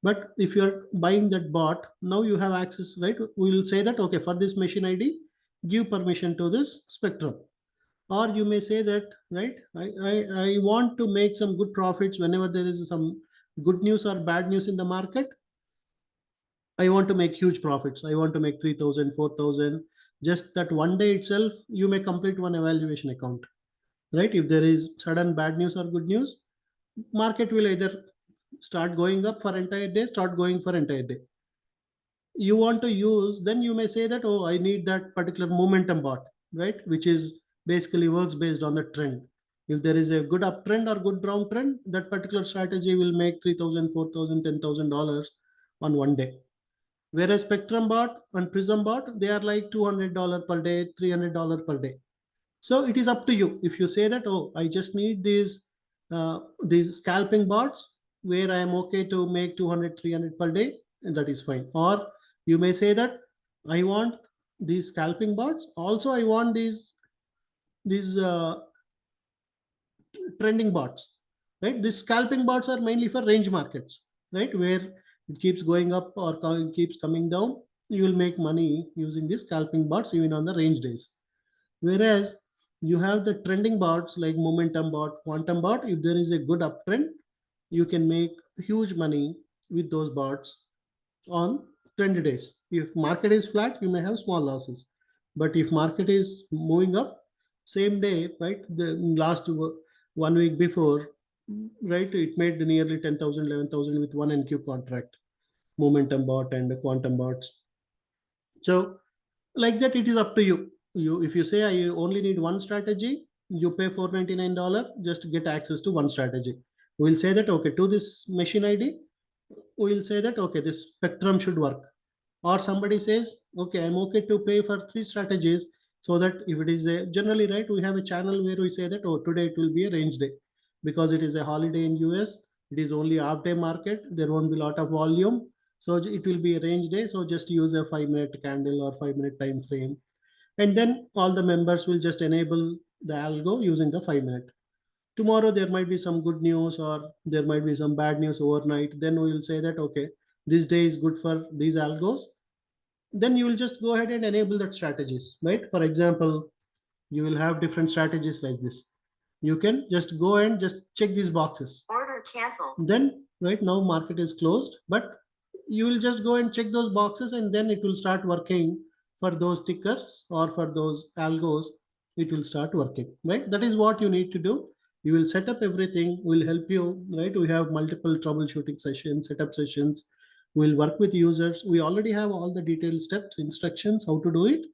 But if you're buying that bot, now you have access, right? We will say that, okay, for this machine ID, give permission to this Spectrum. Or you may say that, right, I want to make some good profits whenever there is some good news or bad news in the market. I want to make huge profits. I want to make 3,000, 4,000. Just that one day itself, you may complete one evaluation account, right? If there is sudden bad news or good news, market will either start going up for entire day, start going for entire day. You want to use, then you may say that, oh, I need that particular momentum bot, right? Which is basically works based on the trend. If there is a good uptrend or good downtrend, that particular strategy will make 3,000, 4,000, $10,000 on one day. Whereas Spectrum bot and Prism bot, they are like $200 per day, $300 per day. So it is up to you. If you say that, oh, I just need these scalping bots where I am okay to make 200, 300 per day, and that is fine. Or you may say that I want these scalping bots. Also, I want these trending bots, right? These scalping bots are mainly for range markets, right? Where it keeps going up or keeps coming down. You will make money using these scalping bots even on the range days. Whereas you have the trending bots like momentum bot, quantum bot. If there is a good uptrend, you can make huge money with those bots on 20 days. If market is flat, you may have small losses. But if market is moving up, same day, right? The last 1 week before, right? It made nearly 10,000, 11,000 with one NQ contract, momentum bot and the quantum bots. So like that, it is up to you. If you say I only need one strategy, you pay $499 just to get access to one strategy. We'll say that, okay, to this machine ID, we'll say that, okay, this Spectrum should work. Or somebody says, okay, I'm okay to pay for three strategies, so that if it is a, generally, right, we have a channel where we say that, oh, today it will be a range day because it is a holiday in US. it is only half day market, there won't be a lot of volume. So it will be a range day. So just use a 5 minute candle or 5 minute time frame. And then all the members will just enable the algo using the 5 minute. Tomorrow there might be some good news or there might be some bad news overnight. Then we will say that, okay, this day is good for these algos. Then you will just go ahead and enable that strategies, right? For example, you will have different strategies like this. You can just go and just check these boxes. Order canceled. Then right now market is closed, but you will just go and check those boxes and then it will start working for those tickers or for those algos. It will start working, right? That is what you need to do. You will set up everything. We'll help you, right? We have multiple troubleshooting sessions, setup sessions. We'll work with users. We already have all the detailed steps, instructions, how to do it,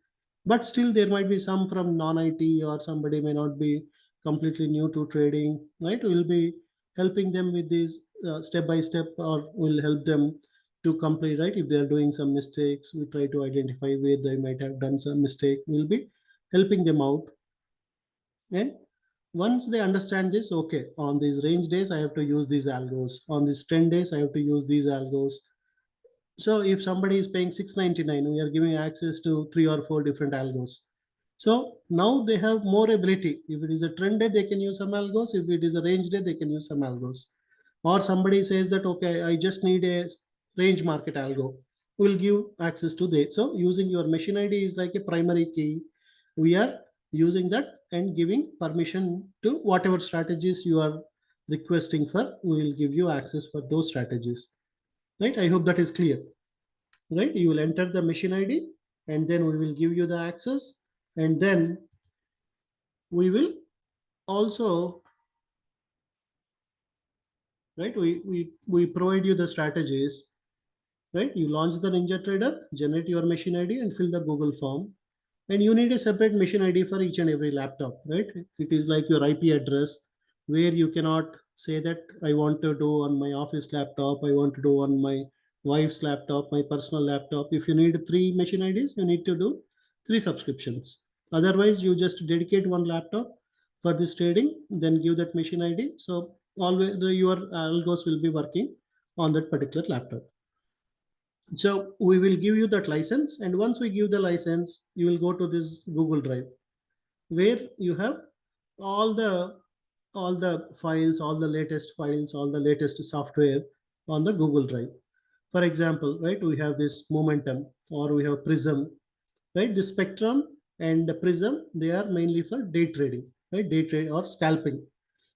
but still there might be some from non-IT or somebody may not be completely new to trading, right? We'll be helping them with this step by step, or we'll help them to complete, right? If they're doing some mistakes, we try to identify where they might have done some mistake. We'll be helping them out. And once they understand this, okay, on these range days I have to use these algos, on these 10 days I have to use these algos. So if somebody is paying 699, we are giving access to 3 or 4 different algos. So now they have more ability. If it is a trend day, they can use some algos. If it is a range day, they can use some algos. Or somebody says that, okay, I just need a range market algo. We'll give access to that. So using your machine ID is like a primary key. We are using that and giving permission to whatever strategies you are requesting for. We will give you access for those strategies. Right? I hope that is clear. Right? You will enter the machine ID and then we will give you the access, and then we will also, right, we provide you the strategies, right? You launch the Ninja Trader, generate your machine ID and fill the Google form. And you need a separate machine ID for each and every laptop, right? It is like your IP address, where you cannot say that I want to do on my office laptop, I want to do on my wife's laptop, my personal laptop. If you need 3 machine IDs, you need to do 3 subscriptions. Otherwise, you just dedicate one laptop for this trading, then give that machine ID. So always your algos will be working on that particular laptop. So we will give you that license, and once we give the license, you will go to this Google Drive, where you have all the files, all the latest files, all the latest software on the Google Drive. For example, right, we have this Momentum, or we have Prism, right? The Spectrum and the Prism, they are mainly for day trading, right? Day trade or scalping.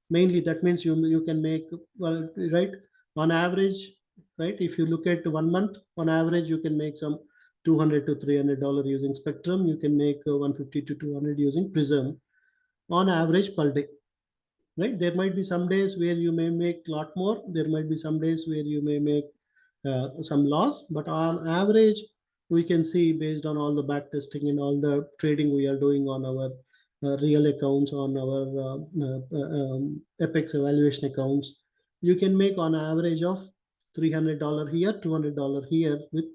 Mainly that means you can make, well, right, on average, right, if you look at 1 month, on average you can make some $200 to $300 using Spectrum. You can make 150 to 200 using Prism on average per day, right? There might be some days where you may make a lot more, there might be some days where you may make some loss, but on average we can see, based on all the back testing and all the trading we are doing on our real accounts, on our Apex evaluation accounts, you can make on average of $300 here, $200 here with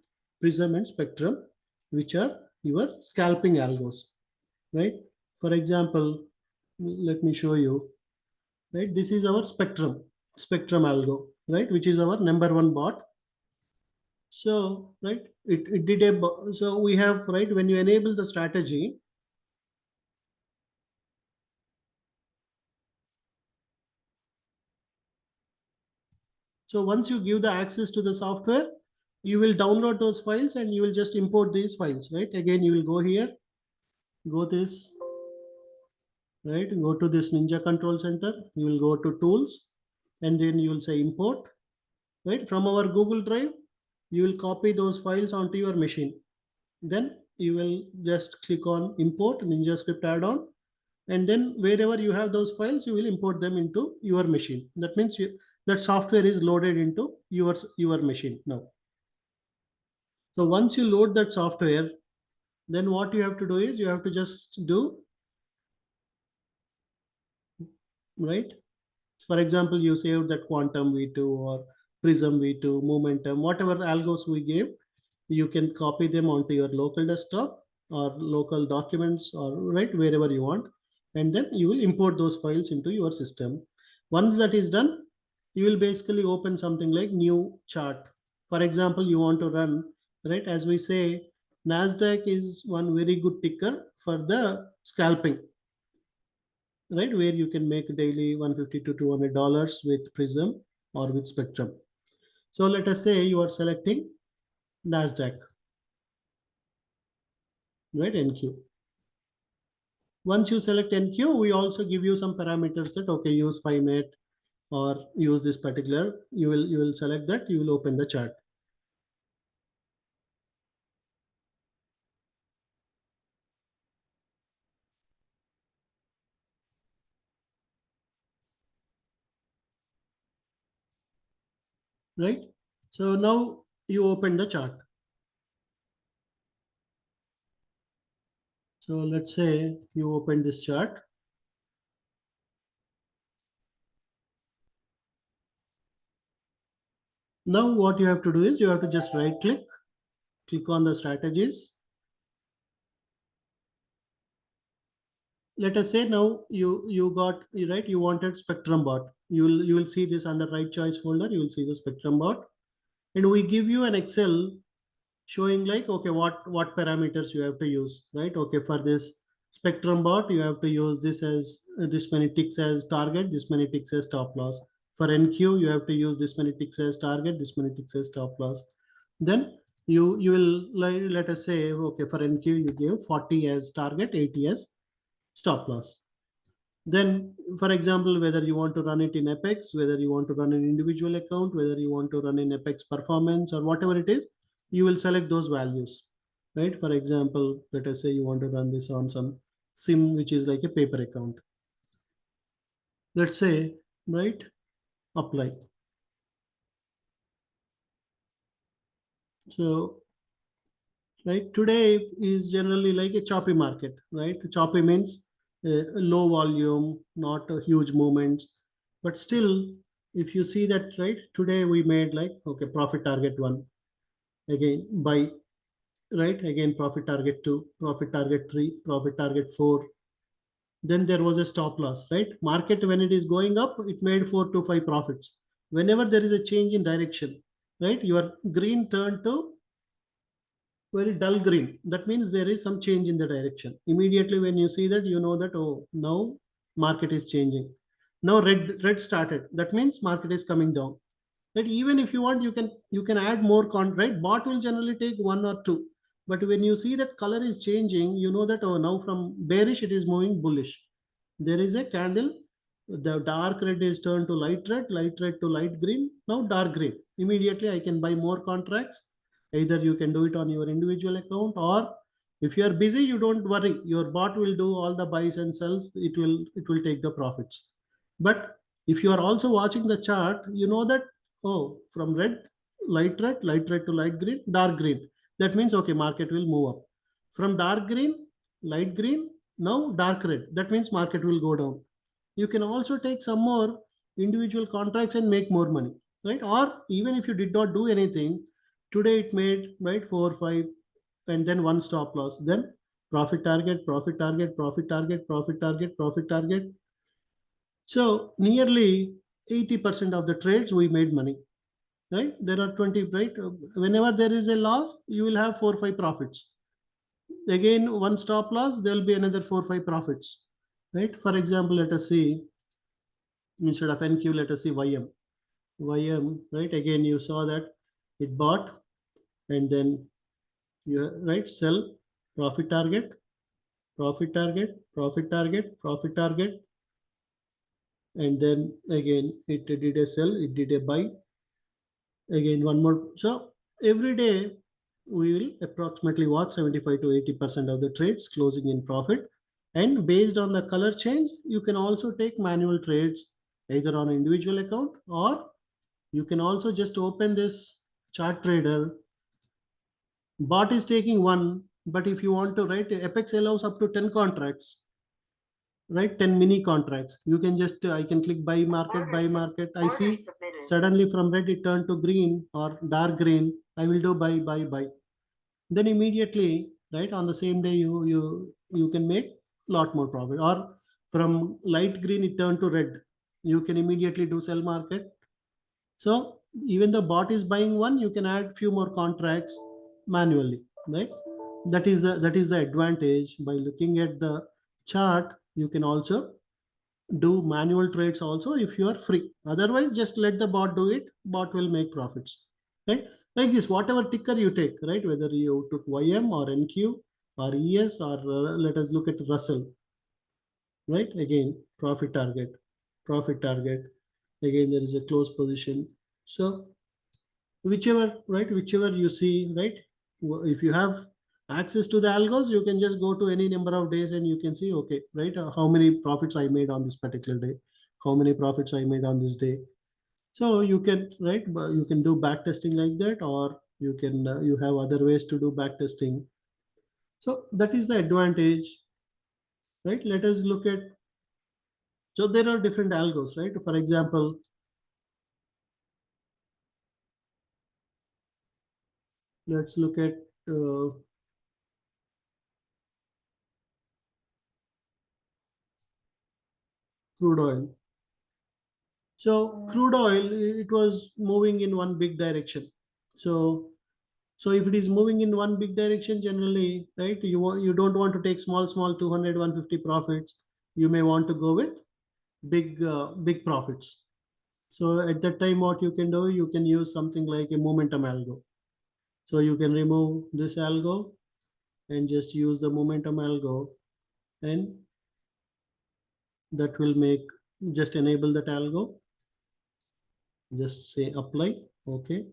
Prism and Spectrum, which are your scalping algos, right? For example, let me show you, right? This is our Spectrum algo, right? Which is our #1 bot. So, right, it did a, so we have, right, when you enable the strategy, so once you give the access to the software, you will download those files and you will just import these files, right? Again, you will go here, go this, right? Go to this Ninja Control Center, you will go to tools, and then you will say import, right? From our Google Drive, you will copy those files onto your machine. Then you will just click on import Ninja Script add-on, and then wherever you have those files, you will import them into your machine. That means that software is loaded into your machine now. So once you load that software, then what you have to do is you have to just do, right? For example, you saved that Quantum V2 or Prism V2, Momentum, whatever algos we gave, you can copy them onto your local desktop or local documents, or right, wherever you want. And then you will import those files into your system. Once that is done, you will basically open something like new chart. For example, you want to run, right? As we say, NASDAQ is one very good ticker for the scalping, right? Where you can make daily 150 to $200 with Prism or with Spectrum. So let us say you are selecting NASDAQ, right? NQ. Once you select NQ, we also give you some parameters that, okay, use 5 minute or use this particular, you will select that, you will open the chart, right? So now you open the chart. So let's say you open this chart. Now what you have to do is you have to just right click on the strategies. Let us say now you got right, you wanted spectrum bot. You will see this under right choice folder, you will see the spectrum bot, and we give you an Excel showing like, okay, what parameters you have to use, right? Okay, for this spectrum bot you have to use this as this many ticks as target, this many ticks as stop loss. For NQ you have to use this many ticks as target, this many ticks as stop loss. Then you will like, let us say, okay, for NQ you give 40 as target, 80 as stop loss. Then, for example, whether you want to run it in Apex, whether you want to run an individual account, whether you want to run in Apex performance or whatever it is, you will select those values, right? For example, let us say you want to run this on some SIM, which is like a paper account. Let's say, right, apply. So, right, today is generally like a choppy market, right? Choppy means low volume, not a huge movements, but still, if you see that, right, today we made like, okay, profit target one, again buy, right, again profit target two, profit target three, profit target four. Then there was a stop loss, right? Market when it is going up, it made 4 to 5 profits. Whenever there is a change in direction, right, your green turned to very dull green. That means there is some change in the direction. Immediately when you see that, you know that, oh, now market is changing. Now red started. That means market is coming down. That even if you want, you can add more right? Bot will generally take one or two. But when you see that color is changing, you know that, oh, now from bearish it is moving bullish. There is a candle, the dark red is turned to light red to light green, now dark green. Immediately I can buy more contracts. Either you can do it on your individual account, or if you are busy, you don't worry, your bot will do all the buys and sells, it will take the profits. But if you are also watching the chart, you know that, oh, from light red to light green, dark green, that means, okay, market will move up. From dark green, light green, now dark red, that means market will go down. You can also take some more individual contracts and make more money, right? Or even if you did not do anything, today it made, right, 4 5, and then one stop loss, then profit target, profit target, profit target, profit target, profit target. So nearly 80% of the trades we made money, right? There are 20, right? Whenever there is a loss, you will have 4 5 profits. Again, one stop loss, there will be another 4 5 profits, right? For example, let us see, instead of NQ, let us see YM. YM, right? Again, you saw that it bought, and then you, right, sell, profit target, profit target, profit target, profit target, and then again it did a sell, it did a buy, again one more. So every day we will approximately watch 75 to 80% of the trades closing in profit. And based on the color change, you can also take manual trades either on individual account, or you can also just open this chart trader. Bot is taking one, but if you want to, write, Apex allows up to 10 contracts, right? 10 mini contracts. You can just, I can click buy market, buy market. I see suddenly from red it turned to green or dark green. I will do buy, buy, buy. Then immediately, right, on the same day, you can make lot more profit. Or from light green it turned to red, you can immediately do sell market. So even the bot is buying one, you can add few more contracts manually, right? That is the advantage. By looking at the chart, you can also do manual trades also if you are free. Otherwise, just let the bot do it. Bot will make profits, right? Like this, whatever ticker you take, right? Whether you took YM or NQ or ES or let us look at Russell, right? Again, profit target. Again, there is a close position. So whichever, right, whichever you see, right? If you have access to the algos, you can just go to any number of days and you can see, okay, right, how many profits I made on this particular day, how many profits I made on this day. So you can, right, you can do back testing like that, or you can you have other ways to do back testing. So that is the advantage, right? Let us look at, so there are different algos, right? For example, let's look at crude oil. So crude oil, it was moving in one big direction. So if it is moving in one big direction, generally, right, you don't want to take small 200, 150 profits. You may want to go with big profits. So at that time, what you can do, you can use something like a momentum algo. So you can remove this algo and just use the momentum algo, and that will make, just enable that algo, just say apply, okay,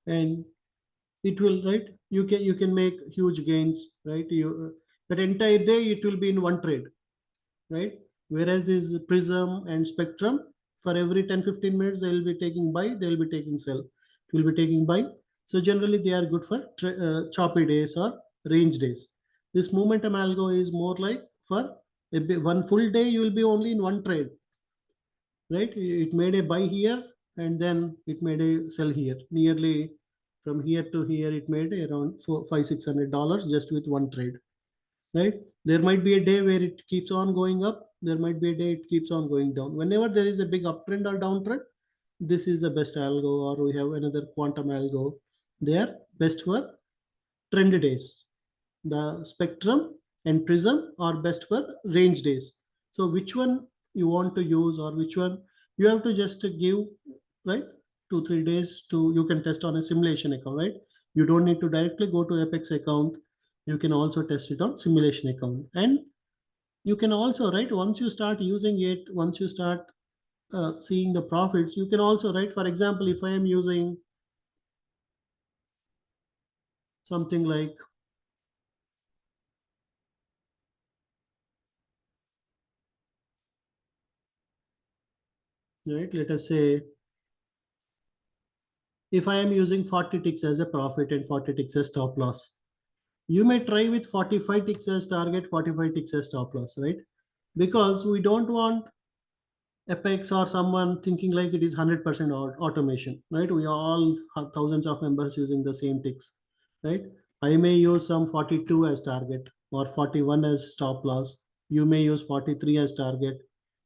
and it will, right, you can make huge gains, right? That entire day it will be in one trade, right? Whereas this prism and spectrum, for every 10-15 minutes they will be taking buy, they will be taking sell, it will be taking buy. So generally they are good for choppy days or range days. This momentum algo is more like for one full day you will be only in one trade, right? It made a buy here and then it made a sell here. Nearly from here to here, it made around $500-600 just with one trade, right? There might be a day where it keeps on going up. There might be a day it keeps on going down. Whenever there is a big uptrend or downtrend, this is the best algo, or we have another quantum algo. They are best for trend days. The spectrum and prism are best for range days. So which one you want to use, or which one you have to just give, right? 2-3 days to, you can test on a simulation account, right? You don't need to directly go to Apex account. You can also test it on simulation account, and you can also, right, once you start using it, once you start seeing the profits, you can also, right, for example, if I am using something like, right, let us say if I am using 40 ticks as a profit and 40 ticks as stop loss, you may try with 45 ticks as target, 45 ticks as stop loss, right? Because we don't want Apex or someone thinking like it is 100% automation, right? We all have thousands of members using the same ticks, right? I may use some 42 as target or 41 as stop loss. You may use 43 as target.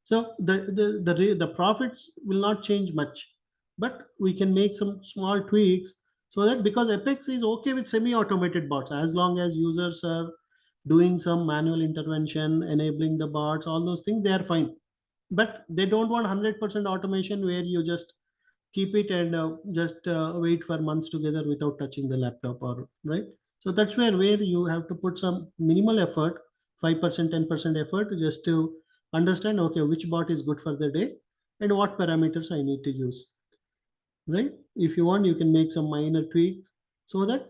So the profits will not change much, but we can make some small tweaks, so that, because Apex is okay with semi-automated bots as long as users are doing some manual intervention, enabling the bots, all those things, they are fine. But they don't want 100% automation where you just keep it and just wait for months together without touching the laptop, or right. So that's where you have to put some minimal effort, 5% 10% effort, just to understand, okay, which bot is good for the day and what parameters I need to use, right? If you want, you can make some minor tweaks, so that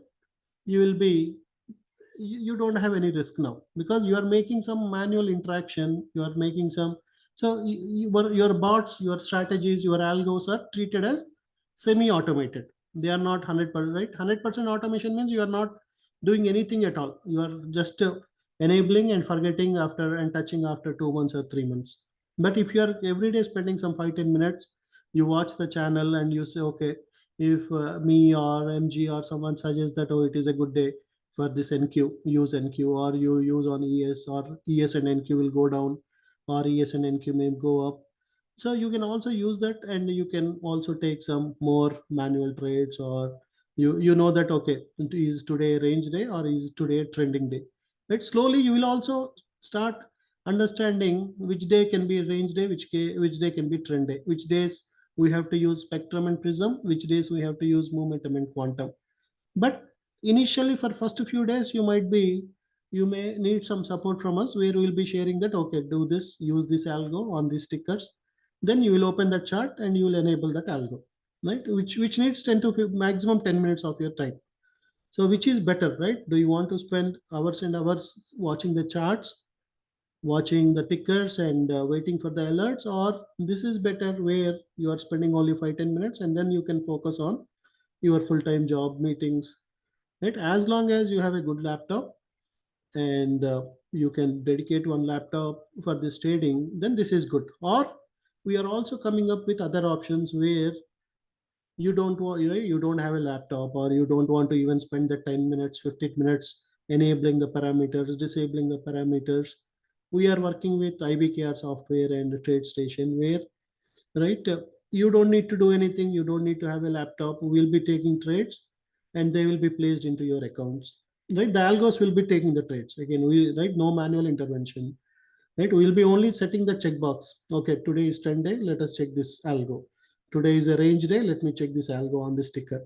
you will be, you don't have any risk now, because you are making some manual interaction, you are making some. So your bots, your strategies, your algos are treated as semi automated. They are not 100%, right? 100% automation means you are not doing anything at all, you are just enabling and forgetting after, and touching after 2 months or 3 months. But if you are every day spending some 5-10 minutes, you watch the channel and you say, okay, if me or MG or someone suggests that, oh, it is a good day for this NQ, use NQ, or you use on ES, or ES and NQ will go down, or ES and NQ may go up. So you can also use that, and you can also take some more manual trades, or you know that okay, is today range day or is today trending day. Right? Slowly you will also start understanding which day can be range day, which day can be trend day, which days we have to use spectrum and prism, which days we have to use momentum and quantum. But initially for first few days you may need some support from us, where we will be sharing that okay, do this, use this algo on these stickers. Then you will open the chart and you will enable that algo, right? Which needs 10 to maximum 10 minutes of your time. So which is better, right? Do you want to spend hours and hours watching the charts, watching the tickers, and waiting for the alerts, or this is better where you are spending only 5 10 minutes and then you can focus on your full-time job meetings, right? As long as you have a good laptop, and you can dedicate one laptop for this trading, then this is good. Or we are also coming up with other options where you don't want, you don't have a laptop, or you don't want to even spend the 10 minutes 15 minutes enabling the parameters, disabling the parameters. We are working with ibkr software and TradeStation, where right, you don't need to do anything, you don't need to have a laptop. We'll be taking trades and they will be placed into your accounts, right? The algos will be taking the trades again, we, right? No manual intervention, right? We'll be only setting the checkbox. Okay, today is 10 day, let us check this algo. Today is a range day, let me check this algo on this ticker.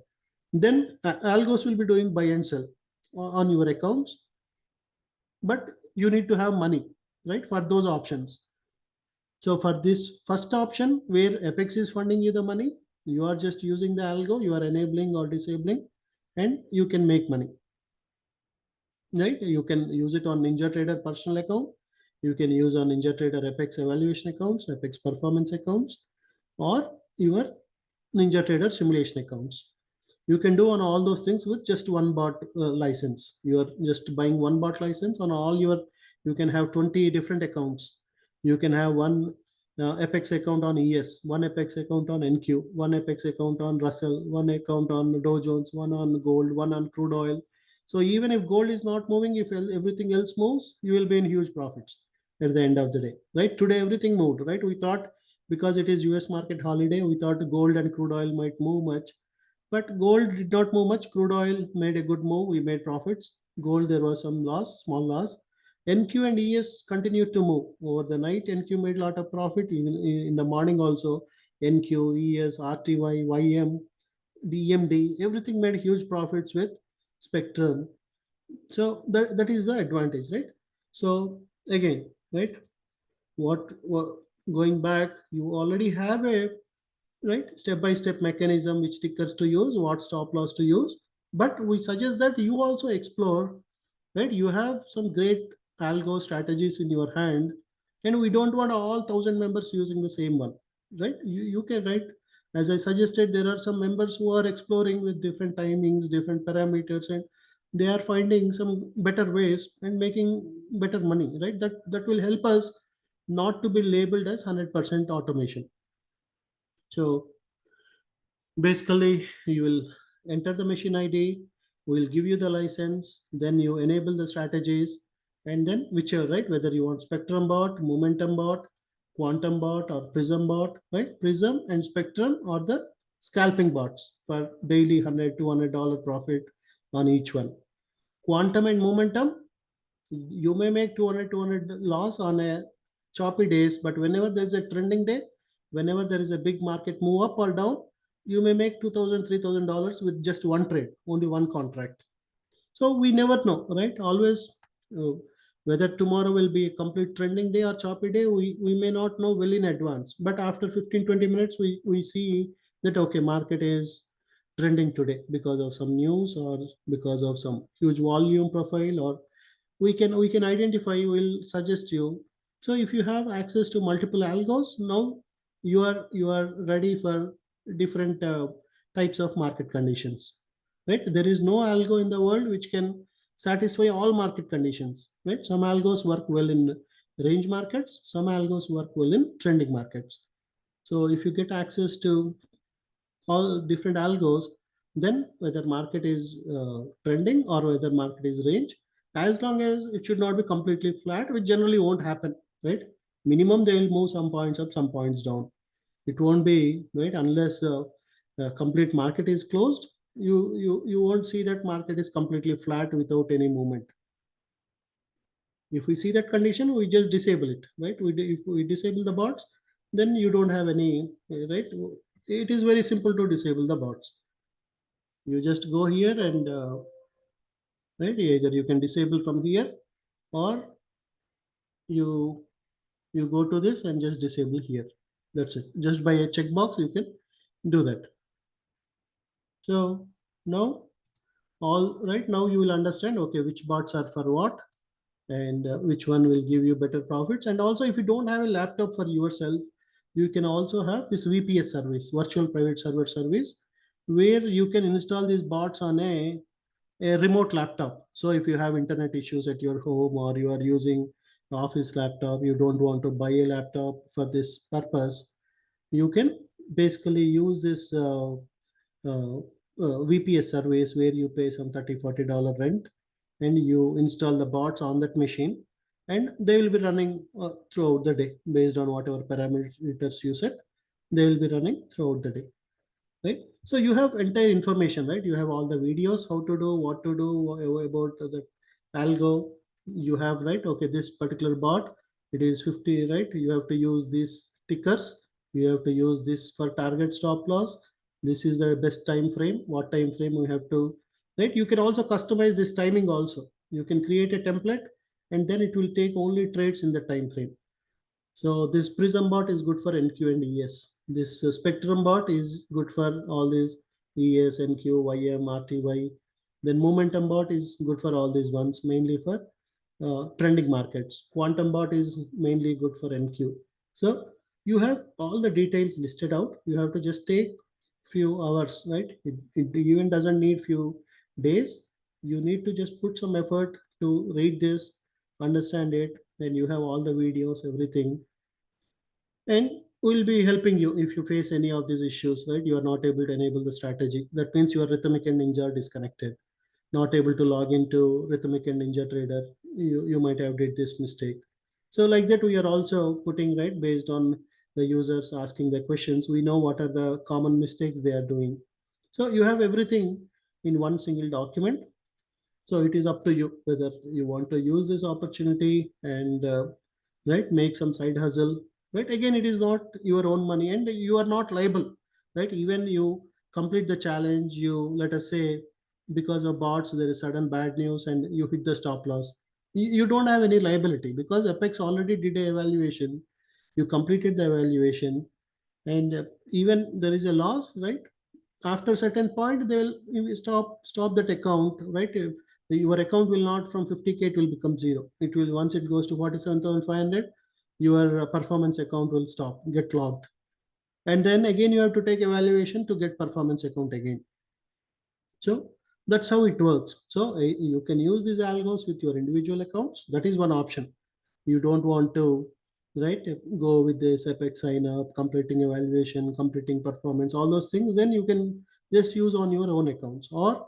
Then algos will be doing buy and sell on your accounts. But you need to have money, right, for those options. So for this first option, where Apex is funding you the money, you are just using the algo, you are enabling or disabling, and you can make money, right? You can use it on NinjaTrader personal account. You can use on NinjaTrader Apex evaluation accounts, Apex performance accounts, or your NinjaTrader simulation accounts. You can do on all those things with just one bot license. You are just buying one bot license on all your, you can have 20 different accounts. You can have one apex account on es, one apex account on nq, one apex account on russell, one account on dow jones, one on gold, one on crude oil. So even if gold is not moving, if everything else moves, you will be in huge profits at the end of the day, right? Today everything moved, right? We thought because it is us market holiday, we thought gold and crude oil might move much, but gold did not move much. Crude oil made a good move. We made profits. Gold, there was some loss, small loss. NQ and ES continued to move over the night. NQ made a lot of profit even in the morning also. NQ, ES, RTY, YM, DMD, everything made huge profits with Spectrum. So that is the advantage, right? So again, right? What going back, you already have a right step by step mechanism, which tickers to use, what stop loss to use. But we suggest that you also explore, right? You have some great algo strategies in your hand, and we don't want all 1,000 members using the same one, right? You can, right, as I suggested, there are some members who are exploring with different timings, different parameters, and they are finding some better ways and making better money, right? That will help us not to be labeled as 100% automation. So basically, you will enter the machine ID, we'll give you the license, then you enable the strategies, and then whichever, right? Whether you want Spectrum bot, Momentum bot, Quantum bot, or Prism bot, right? Prism and Spectrum are the scalping bots for daily $100, $200 profit on each one. Quantum and Momentum, you may make 200 loss on a choppy days, but whenever there's a trending day, whenever there is a big market move up or down, you may make 2000 $3000 with just one trade, only one contract. So we never know, right? Always, uh, whether tomorrow will be a complete trending day or choppy day, we may not know well in advance, but after 15 20 minutes we see that okay, market is trending today because of some news, or because of some huge volume profile, or we can identify, will suggest you. So if you have access to multiple algos, now you are ready for different types of market conditions, right? There is no algo in the world which can satisfy all market conditions, right? Some algos work well in range markets, some algos work well in trending markets. So if you get access to all different algos, then whether market is trending or whether market is range, as long as it should not be completely flat, which generally won't happen, right? Minimum they will move some points up, some points down. It won't be right unless complete market is closed. You won't see that market is completely flat without any movement. If we see that condition, we just disable it, right? If we disable the bots, then you don't have any, right? It is very simple to disable the bots. You just go here and right, either you can disable from here, or you you go to this and just disable here. That's it. Just by a checkbox, you can do that. So now, all right, now you will understand, okay, which bots are for what, and which one will give you better profits. And also, if you don't have a laptop for yourself, you can also have this VPS service, virtual private server service, where you can install these bots on a remote laptop. So if you have internet issues at your home, or you are using office laptop, you don't want to buy a laptop for this purpose, you can basically use this VPS service, where you pay some $30-40 rent, and you install the bots on that machine, and they will be running throughout the day based on whatever parameters you set. They will be running throughout the day, right? So you have entire information, right? You have all the videos, how to do, what to do, about the algo. You have, right, okay, this particular bot, it is 50, right? You have to use these tickers, you have to use this for target stop loss. This is the best time frame, what time frame we have to, right? You can also customize this timing also. You can create a template, and then it will take only trades in the time frame. So this Prism bot is good for NQ and ES. This Spectrum bot is good for all these ES, NQ, YM, RTY. Then Momentum bot is good for all these ones, mainly for trending markets. Quantum bot is mainly good for NQ. So you have all the details listed out. You have to just take few hours, right? It even doesn't need few days. You need to just put some effort to read this, understand it. Then you have all the videos, everything, and we'll be helping you if you face any of these issues, right? You are not able to enable the strategy. That means your Rhythmic and Ninja are disconnected, not able to log into Rhythmic and Ninja Trader. You might have did this mistake. So like that, we are also putting, right, based on the users asking the questions, we know what are the common mistakes they are doing. So you have everything in one single document. So it is up to you whether you want to use this opportunity and right, make some side hustle, right? Again, it is not your own money, and you are not liable, right? Even you complete the challenge, you, let us say, because of bots there is sudden bad news and you hit the stop loss, you don't have any liability, because Apex already did a evaluation. You completed the evaluation, and even there is a loss, right? After a certain point, they will, you will stop that account, right? Your account will not, from 50K it will become zero. It will, once it goes to 47,500, your performance account will stop, get logged, and then again you have to take evaluation to get performance account again. So that's how it works. So you can use these algos with your individual accounts. That is one option. You don't want to, right, go with this Apex sign up, completing evaluation, completing performance, all those things, then you can just use on your own accounts. Or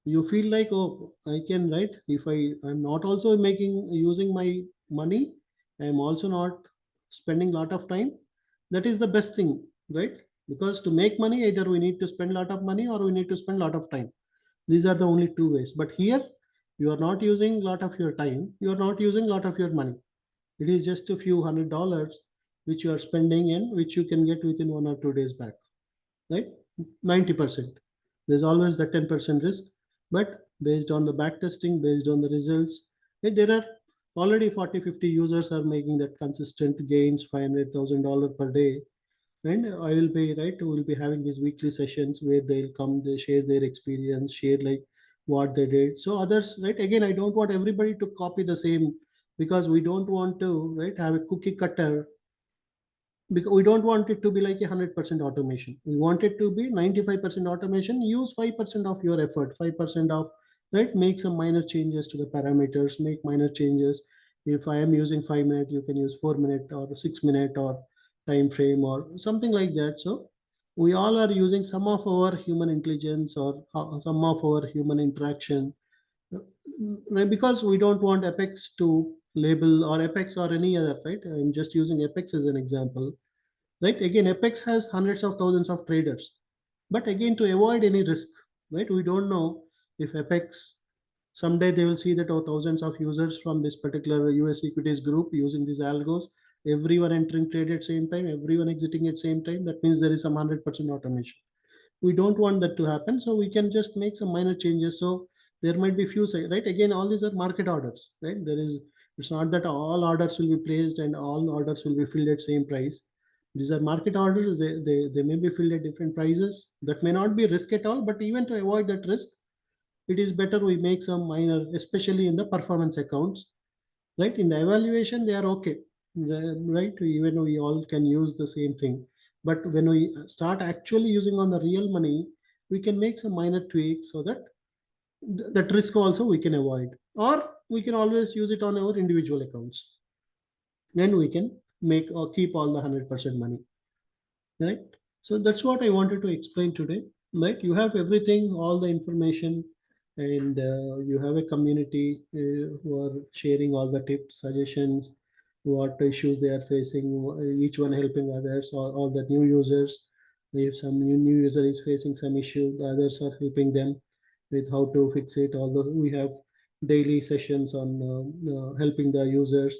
you feel like, oh, I can, right, if I'm not also making, using my money, I'm also not spending a lot of time, that is the best thing, right? Because to make money, either we need to spend a lot of money or we need to spend a lot of time. These are the only two ways. But here, you are not using a lot of your time, you are not using a lot of your money. It is just a few $100 which you are spending, and which you can get within 1 or 2 days back, right? 90%. There's always the 10% risk, but based on the back testing, based on the results, there are already 40-50 users are making that consistent gains, $500,000 per day. And I will be, right, we will be having these weekly sessions where they'll come, they share their experience, share like what they did. So others, right, again, I don't want everybody to copy the same, because we don't want to, right, have a cookie cutter, because we don't want it to be like 100% automation. We want it to be 95% automation. Use 5% of your effort, 5% of, right, make some minor changes to the parameters, make minor changes. If I am using 5 minutes, you can use 4 minute or 6 minute or time frame or something like that. So we all are using some of our human intelligence, or some of our human interaction, right? Because we don't want Apex to label, or Apex or any other, right? I'm just using Apex as an example. right? Again, Apex has hundreds of thousands of traders, but again, to avoid any risk, right? We don't know if Apex someday they will see that, oh, thousands of users from this particular US equities group using these algos, everyone entering trade at same time, everyone exiting at same time. That means there is some 100% automation. We don't want that to happen, so we can just make some minor changes. So there might be few, right? Again, all these are market orders, right? It's not that all orders will be placed and all orders will be filled at same price. These are market orders. They may be filled at different prices. That may not be risk at all, but even to avoid that risk, it is better we make some minor, especially in the performance accounts, right? In the evaluation, they are okay, right? Even we all can use the same thing. But when we start actually using on the real money, we can make some minor tweaks so that that risk also we can avoid. Or we can always use it on our individual accounts. Then we can make or keep all the 100% money, right? So that's what I wanted to explain today, right? You have everything, all the information, and you have a community who are sharing all the tips, suggestions, what issues they are facing, each one helping others, all the new users. If some new user is facing some issue, the others are helping them with how to fix it. Although we have daily sessions on helping the users.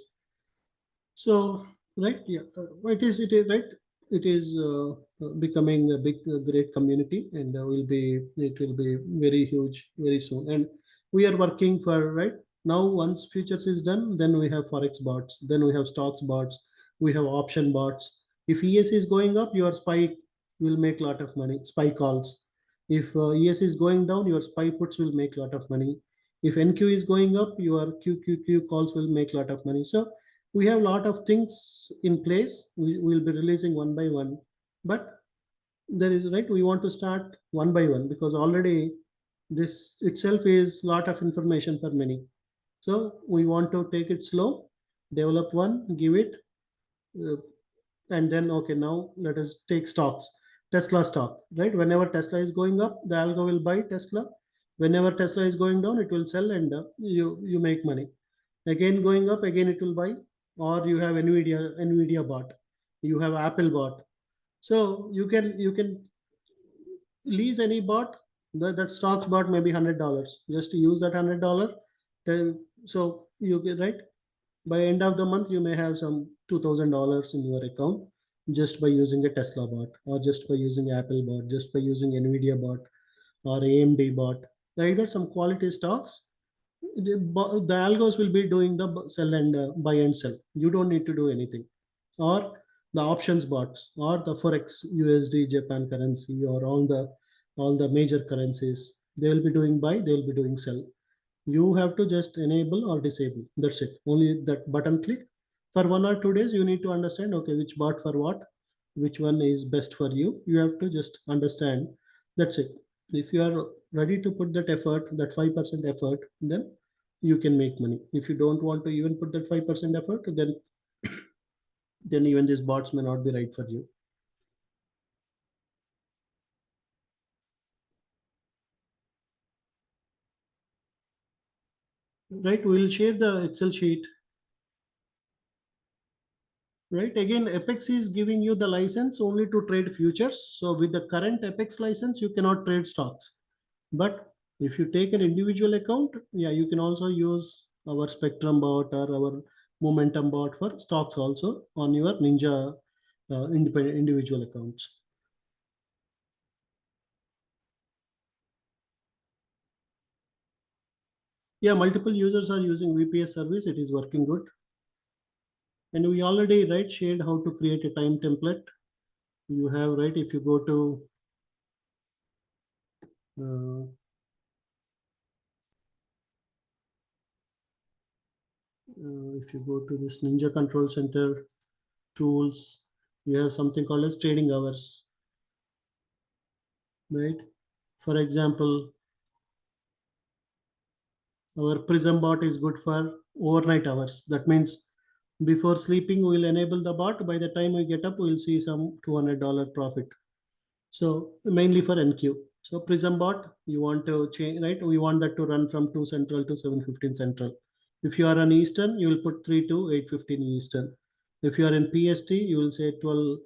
So, right, yeah, it is right. It is becoming a big, great community, and it will be very huge very soon. And we are working for right now. Once futures is done, then we have forex bots, then we have stocks bots, we have option bots. If ES is going up, your spy will make a lot of money. Spy calls. If ES is going down, your spy puts will make a lot of money. If NQ is going up, your QQQ calls will make a lot of money. So we have a lot of things in place. We will be releasing one by one, but there is right. We want to start one by one because already this itself is lot of information for many. So we want to take it slow, develop one, give it, uh, and then okay, now let us take stocks. Tesla stock, right? Whenever Tesla is going up, the algo will buy Tesla. Whenever Tesla is going down, it will sell, and you make money. Again going up, again it will buy. Or you have Nvidia bot, you have Apple bot. So you can lease any bot. That stocks bot maybe $100, just to use that $100. So you get right, by end of the month you may have some $2,000 in your account, just by using a Tesla bot, or just by using Apple bot, just by using Nvidia bot, or AMD bot. Like that, some quality stocks, the algos will be doing the sell and buy and sell. You don't need to do anything. Or the options bots, or the forex, USD, Japan currency, or all the major currencies. They will be doing buy. They will be doing sell. You have to just enable or disable. That's it. Only that button click. For 1 or 2 days, you need to understand. Okay, which bot for what, which one is best for you. You have to just understand. That's it. If you are ready to put that effort, that 5% effort, then you can make money. If you don't want to even put that 5% effort, then even these bots may not be right for you. Right? We'll share the Excel sheet. Right? Again, Apex is giving you the license only to trade futures. So with the current Apex license, you cannot trade stocks. But if you take an individual account, yeah, you can also use our Spectrum bot or our Momentum bot for stocks also on your Ninja independent individual accounts. Yeah, multiple users are using VPS service. It is working good. And we already right shared how to create a time template. You have right, if you go to uh, if you go to this Ninja Control Center tools, you have something called as trading hours, right? For example, our Prism bot is good for overnight hours. That means before sleeping, we'll enable the bot. By the time we get up, we'll see some $200 profit. So mainly for NQ. So Prism bot, you want to change, right? We want that to run from 2 Central to 7:15 Central. If you are on Eastern, you will put 3 to 8:15 Eastern. If you are in PST, you will say 12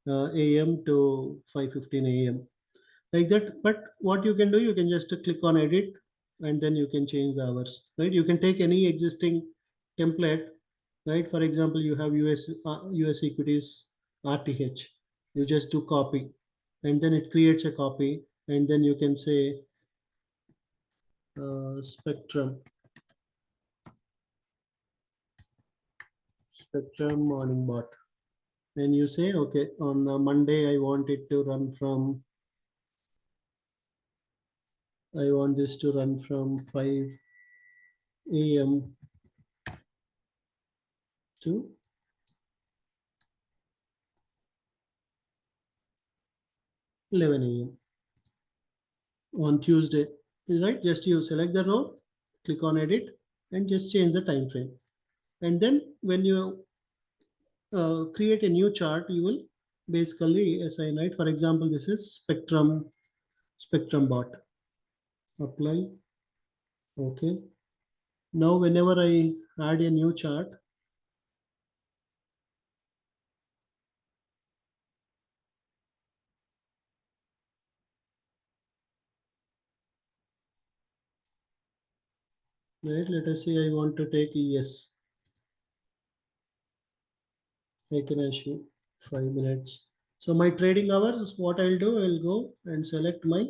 a.m. to 5:15 a.m. like that. But what you can do, you can just click on edit, and then you can change the hours, right? You can take any existing template, right? For example, you have US equities RTH. You just do copy, and then it creates a copy, and then you can say Spectrum morning bot, and you say, okay, on Monday I want it to run from, I want this to run from 5 a.m. to 11 a.m. on Tuesday, right? Just you select the row, click on edit, and just change the time frame. And then when you create a new chart, you will basically assign, right? For example, this is Spectrum bot. Apply. Okay. Now, whenever I add a new chart, right? Let us say I want to take ES. I can issue 5 minutes. So my trading hours, what I'll do, I'll go and select my,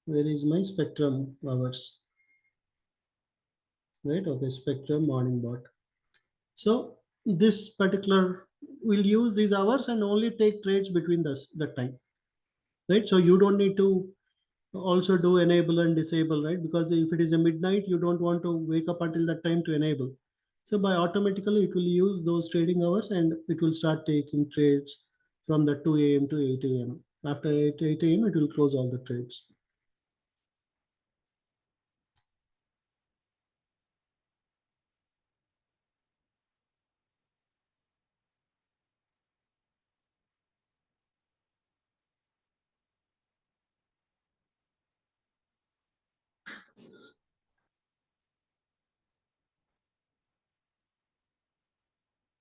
where is my Spectrum hours, right? Okay, Spectrum morning bot. So this particular will use these hours and only take trades between this that time, right? So you don't need to also do enable and disable, right? Because if it is a midnight, you don't want to wake up until that time to enable. So by automatically it will use those trading hours, and it will start taking trades from the 2 a.m. to 8 a.m. After 8 a.m. it will close all the trades.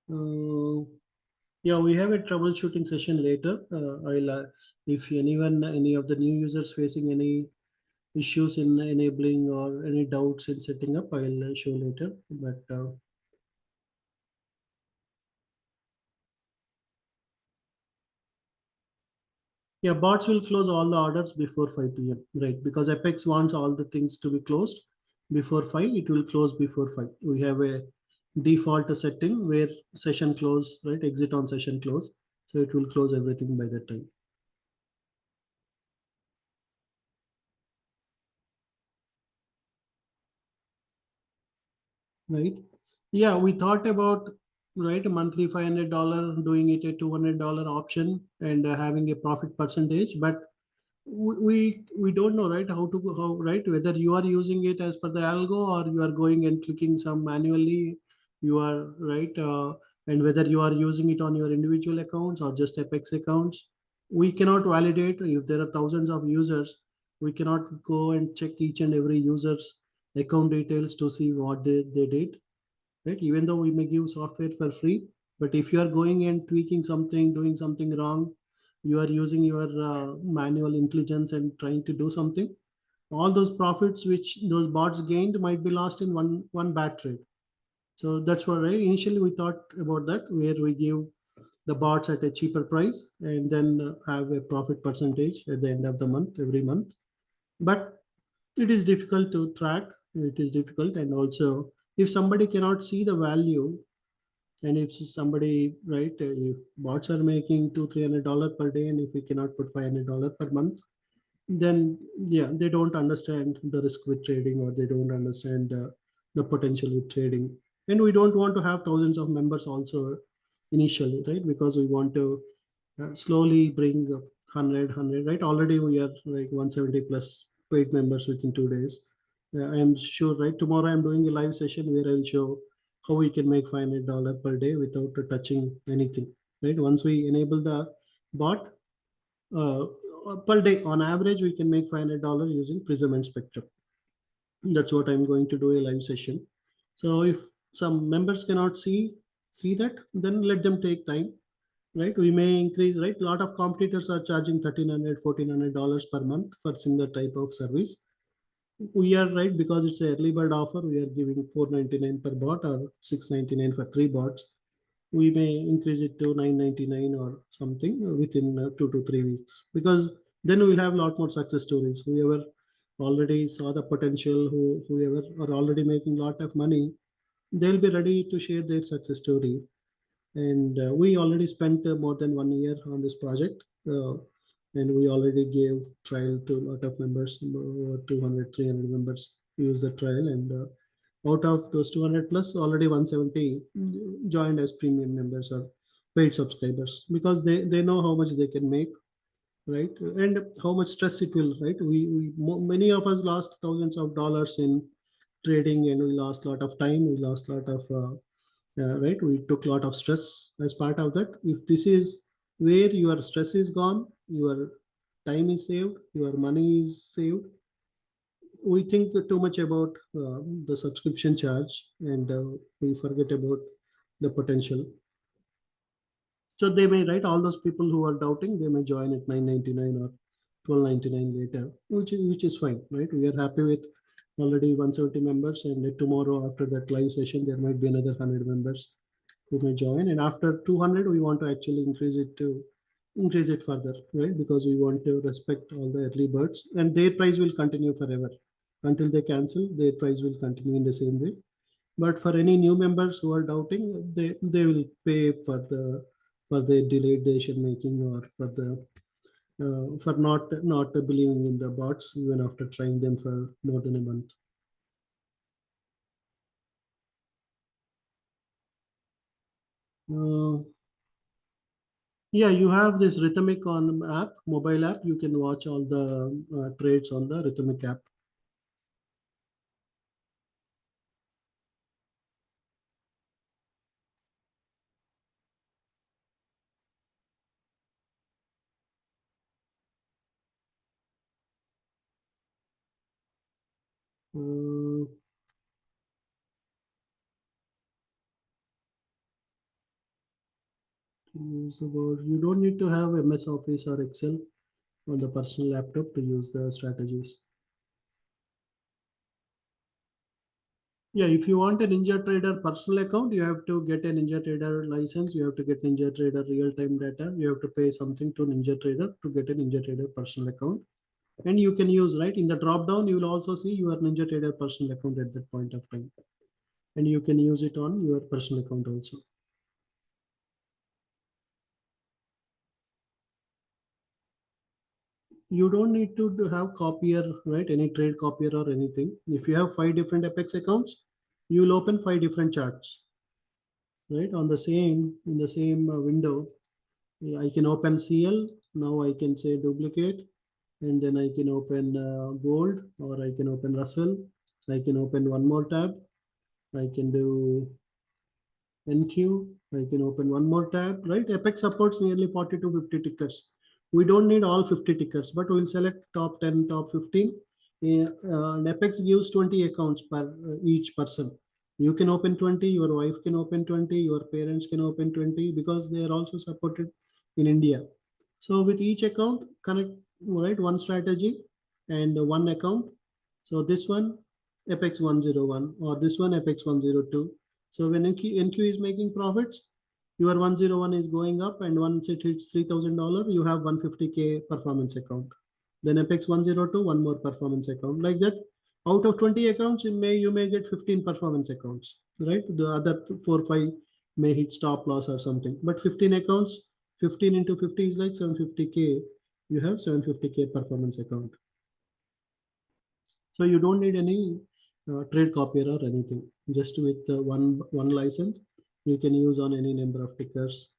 Uh, yeah, we have a troubleshooting session later. If any of the new users facing any issues in enabling or any doubts in setting up, I'll show later. But yeah, bots will close all the orders before 5 p.m. Right? Because Apex wants all the things to be closed before 5. It will close before 5. We have a default setting where session close, right? Exit on session close. So it will close everything by that time. Right? Yeah, we thought about, right, a monthly $500, doing it a $200 option, and having a profit percentage. But we don't know, right, how, right, whether you are using it as per the algo, or you are going and clicking some manually, you are right, and whether you are using it on your individual accounts or just Apex accounts. We cannot validate. If there are thousands of users, we cannot go and check each and every user's account details to see what they did, right? Even though we may give software for free, but if you are going and tweaking something, doing something wrong, you are using your manual intelligence and trying to do something, all those profits which those bots gained might be lost in one bad trade. So that's what, right, initially we thought about that, where we give the bots at a cheaper price, and then have a profit percentage at the end of the month, every month. But it is difficult to track. It is difficult, and also if somebody cannot see the value, and if somebody, right, if bots are making $200-300 per day, and if we cannot put $500 per month, then yeah, they don't understand the risk with trading, or they don't understand the potential with trading. And we don't want to have thousands of members also initially, right? Because we want to slowly bring 100, right? Already we are like 170 plus paid members within 2 days. I am sure, right? Tomorrow I'm doing a live session where I'll show how we can make $500 per day without touching anything, right? Once we enable the bot, uh, per day on average, we can make $500 using Prism and Spectrum. That's what I'm going to do a live session. So if some members cannot see that, then let them take time, right? We may increase, right? A lot of competitors are charging $1,300, $1,400 per month for similar type of service. We are, right, because it's an early bird offer, we are giving 499 per bot or 699 for three bots. We may increase it to 999 or something within 2 to 3 weeks, because then we'll have a lot more success stories. Whoever already saw the potential, whoever are already making a lot of money, they'll be ready to share their success story. And we already spent more than 1 year on this project, and we already gave trial to a lot of members. Over 200 300 members use the trial, and out of those 200 plus, already 170 joined as premium members or paid subscribers, because they know how much they can make, right, and how much stress it will, right. Many of us lost thousands of dollars in trading, and we lost a lot of time, we lost a lot of right, we took a lot of stress as part of that. If this is where your stress is gone, your time is saved, your money is saved, we think too much about the subscription charge, and we forget about the potential. So they may, right, all those people who are doubting, they may join at 999 or 1299 later, which is fine, right? We are happy with already 170 members, and tomorrow after that live session, there might be another 100 members who may join. And after 200, we want to actually increase it further, right? Because we want to respect all the early birds, and their price will continue forever until they cancel. Their price will continue in the same way. But for any new members who are doubting, they will pay for the delayed decision making, or for not believing in the bots even after trying them for more than a month. Uh, yeah, you have this Rhythmic on app, mobile app. You can watch all the trades on the Rhythmic app. Uh, you don't need to have MS Office or Excel on the personal laptop to use the strategies. Yeah, if you want a NinjaTrader personal account, you have to get a NinjaTrader license. You have to get NinjaTrader real-time data. You have to pay something to NinjaTrader to get a NinjaTrader personal account. And you can use, right, in the drop down, you will also see your NinjaTrader personal account at that point of time. And you can use it on your personal account also. You don't need to have copier, right? Any trade copier or anything. If you have 5 different Apex accounts, you will open 5 different charts, right? On the same, in the same window. Yeah, I can open CL. Now I can say duplicate, and then I can open gold, or I can open Russell. I can open one more tab. I can do NQ. I can open one more tab, right? Apex supports nearly 40 to 50 tickers. We don't need all 50 tickers, but we'll select top 10, top 15. And Apex gives 20 accounts per each person. You can open 20, your wife can open 20, your parents can open 20, because they are also supported in India. So with each account, connect, right, one strategy and one account. So this one, Apex 101, or this one, Apex 102. So when NQ is making profits, your 101 is going up, and once it hits $3,000, you have 150K performance account. Then Apex 102, one more performance account. Like that, out of 20 accounts, you may get 15 performance accounts, right? The other 4 5 may hit stop loss or something. But 15 accounts, 15 into 50 is like 750K. You have 750K performance account. So you don't need any trade copier or anything. Just with one license, you can use on any number of tickers.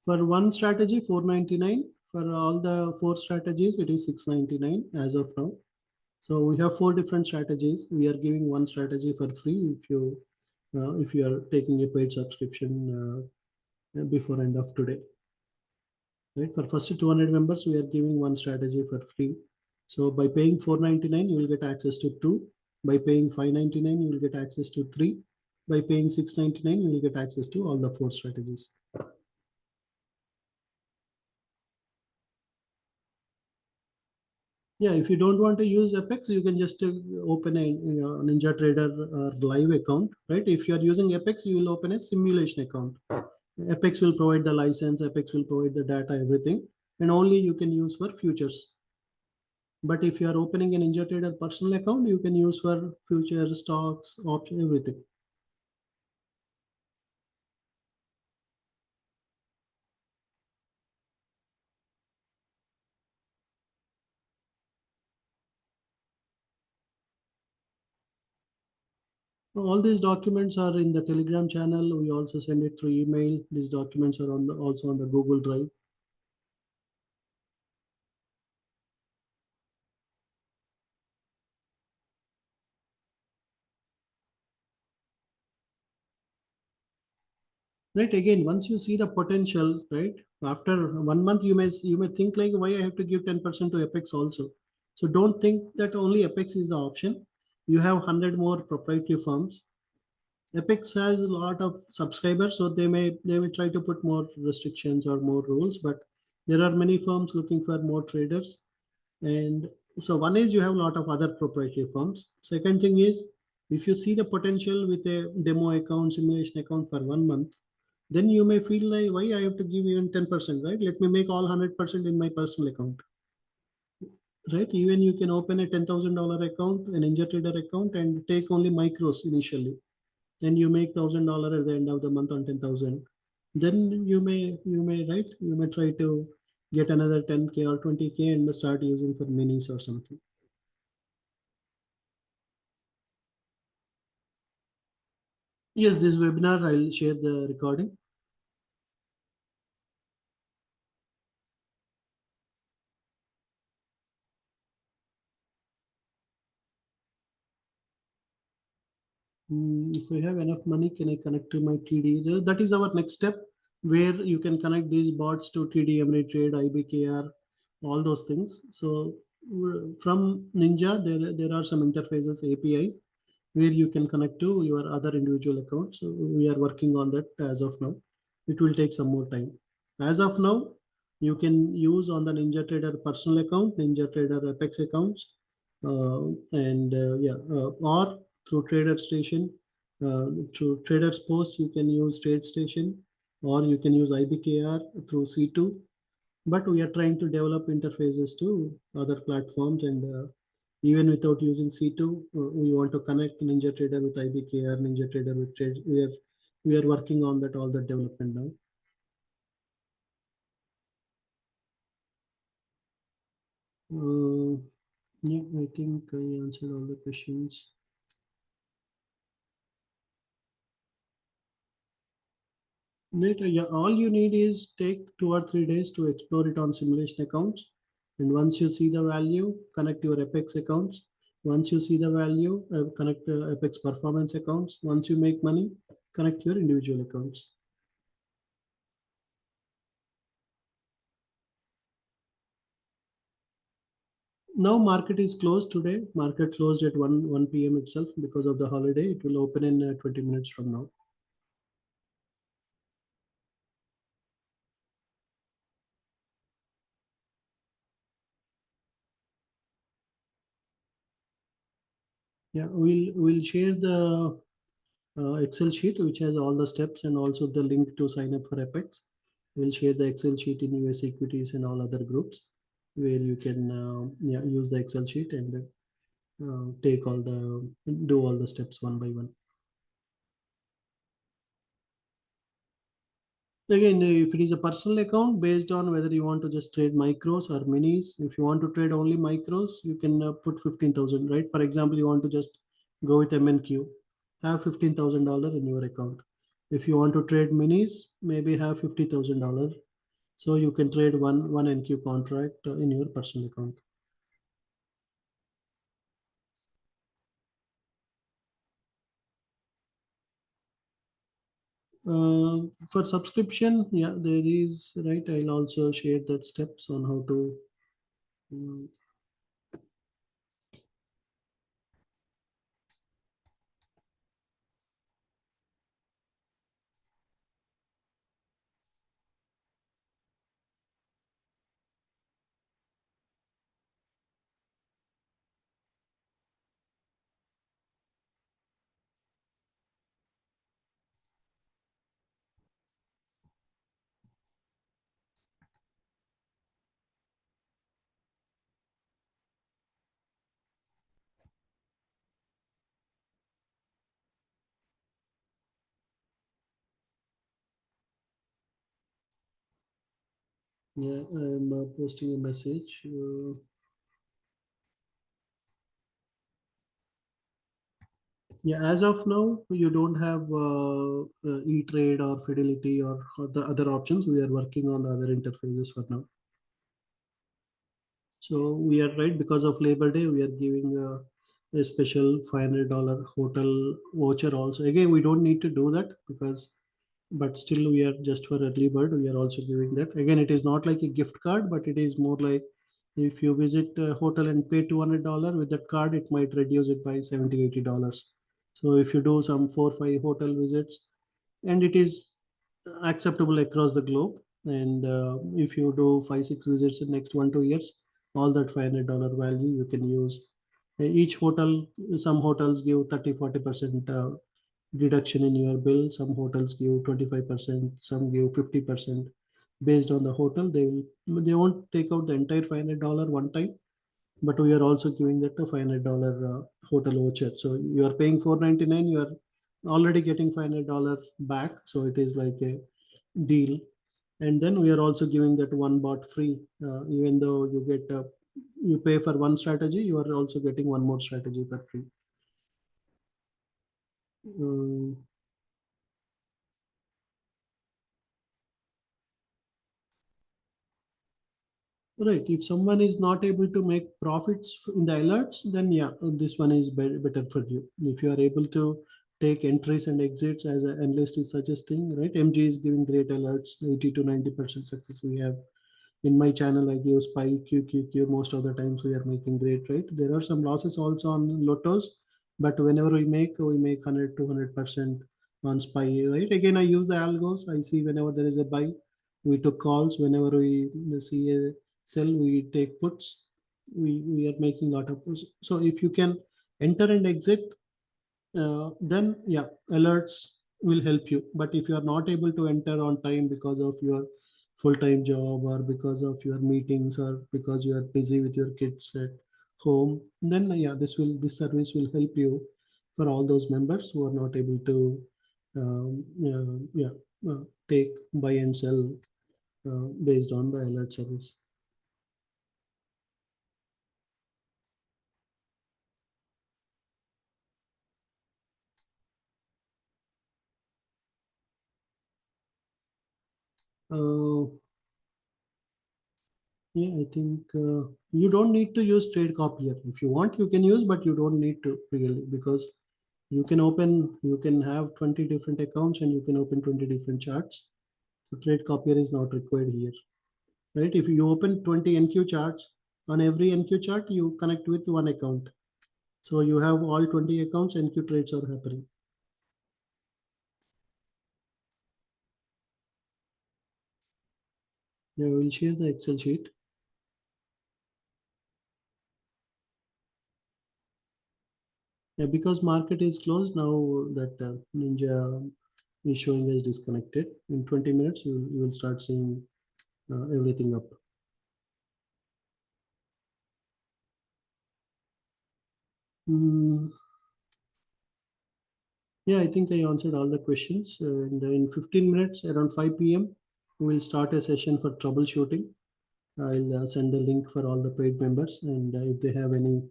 For one strategy, 499. For all the 4 strategies, it is 699 as of now. So we have 4 different strategies. We are giving one strategy for free if you are taking a paid subscription before end of today. Right, for first 200 members, we are giving one strategy for free. So by paying 499, you will get access to 2. By paying 599, you will get access to 3. By paying 699, you will get access to all the 4 strategies. Yeah, if you don't want to use Apex, you can just open a Ninja Trader live account, right? If you are using Apex, you will open a simulation account. Apex will provide the license, Apex will provide the data, everything, and only you can use for futures. But if you are opening a Ninja Trader personal account, you can use for future stocks, option, everything. All these documents are in the Telegram channel. We also send it through email. These documents are also on the Google Drive. Right, again, once you see the potential, right, after 1 month, you may think like, why I have to give 10% to Apex also. So don't think that only Apex is the option. You have 100 more proprietary firms. Apex has a lot of subscribers, so they may try to put more restrictions or more rules, but there are many firms looking for more traders. And so one is, you have a lot of other proprietary firms. Second thing is, if you see the potential with a demo account, simulation account for 1 month, then you may feel like, why I have to give even 10%, right? Let me make all 100% in my personal account, right? Even you can open a $10,000 account, an Ninja Trader account, and take only micros initially. Then you make $1,000 at the end of the month on 10,000. Then you may right, you may try to get another 10K or 20K and start using for minis or something. Yes, this webinar, I'll share the recording. If I have enough money, can I connect to my TD? That is our next step, where you can connect these bots to TD, Ameritrade, IBKR, all those things. So from Ninja, there are some interfaces, APIs, where you can connect to your other individual accounts. So we are working on that as of now. It will take some more time. As of now, you can use on the Ninja Trader personal account, Ninja Trader Apex accounts, and yeah, or through Trader Station, through Traders Post, you can use Trade Station, or you can use IBKR through C2. But we are trying to develop interfaces to other platforms, and even without using C2, we want to connect Ninja Trader with IBKR, Ninja Trader with Trade. We are working on that, all the development now. Yeah, I think I answered all the questions. Later, yeah, all you need is take 2 or 3 days to explore it on simulation accounts. And once you see the value, connect your Apex accounts. Once you see the value, connect Apex performance accounts. Once you make money, connect your individual accounts. Now market is closed today. Market closed at 1 p.m. itself because of the holiday. It will open in 20 minutes from now. Yeah, we'll share the Excel sheet which has all the steps and also the link to sign up for Apex. We'll share the Excel sheet in US equities and all other groups, where you can yeah, use the Excel sheet and take all the do all the steps one by one. Again, if it is a personal account, based on whether you want to just trade micros or minis. If you want to trade only micros, you can put 15,000, right? For example, you want to just go with MNQ, have $15,000 in your account. If you want to trade minis, maybe have $50,000. So you can trade one NQ contract in your personal account. For subscription, yeah, there is, right. I'll also share that steps on how to. um, Yeah, I'm posting a message. Yeah, as of now, you don't have E-Trade or Fidelity or the other options. We are working on the other interfaces for now. So we are right because of Labor Day. We are giving a special $500 hotel voucher also. Again, we don't need to do that because, but still we are just for early bird. We are also giving that. Again, it is not like a gift card, but it is more like if you visit a hotel and pay $200 with that card, it might reduce it by 70 $80. So if you do some 4 5 hotel visits, and it is acceptable across the globe, and if you do 5 6 visits in next 1 2 years, all that $500 value you can use. Each hotel, some hotels give 30 40% deduction in your bill, some hotels give 25%, some give 50%. Based on the hotel, they won't take out the entire $500 one time, but we are also giving that a $500 hotel voucher. So you are paying 499, you are already getting $500 back, so it is like a deal. And then we are also giving that one bot free, even though you get you pay for one strategy, you are also getting one more strategy for free. Um, right, if someone is not able to make profits in the alerts, then yeah, this one is better for you. If you are able to take entries and exits as an analyst is suggesting, right, MG is giving great alerts, 80 to 90% success we have. In my channel I give spy qqq, most of the times we are making great, right? There are some losses also on lotos, but whenever we make 100 200% on spy, right? Again, I use the algos. I see whenever there is a buy, we took calls. Whenever we see a sell, we take puts. We are making lot of puts. So if you can enter and exit, then yeah, alerts will help you. But if you are not able to enter on time because of your full-time job, or because of your meetings, or because you are busy with your kids at home, then yeah, this service will help you for all those members who are not able to yeah, take buy and sell based on the alert service. uh, Yeah, I think you don't need to use trade copier. If you want, you can use, but you don't need to really, because you can have 20 different accounts and you can open 20 different charts. So trade copier is not required here, right? If you open 20 NQ charts, on every NQ chart, you connect with one account. So you have all 20 accounts, NQ trades are happening. Yeah, we'll share the Excel sheet. Yeah, because market is closed now, that Ninja is showing as disconnected. In 20 minutes, you will start seeing everything up. Mm, yeah, I think I answered all the questions. And in 15 minutes, around 5 p.m., we will start a session for troubleshooting. I'll send the link for all the paid members, and if they have any,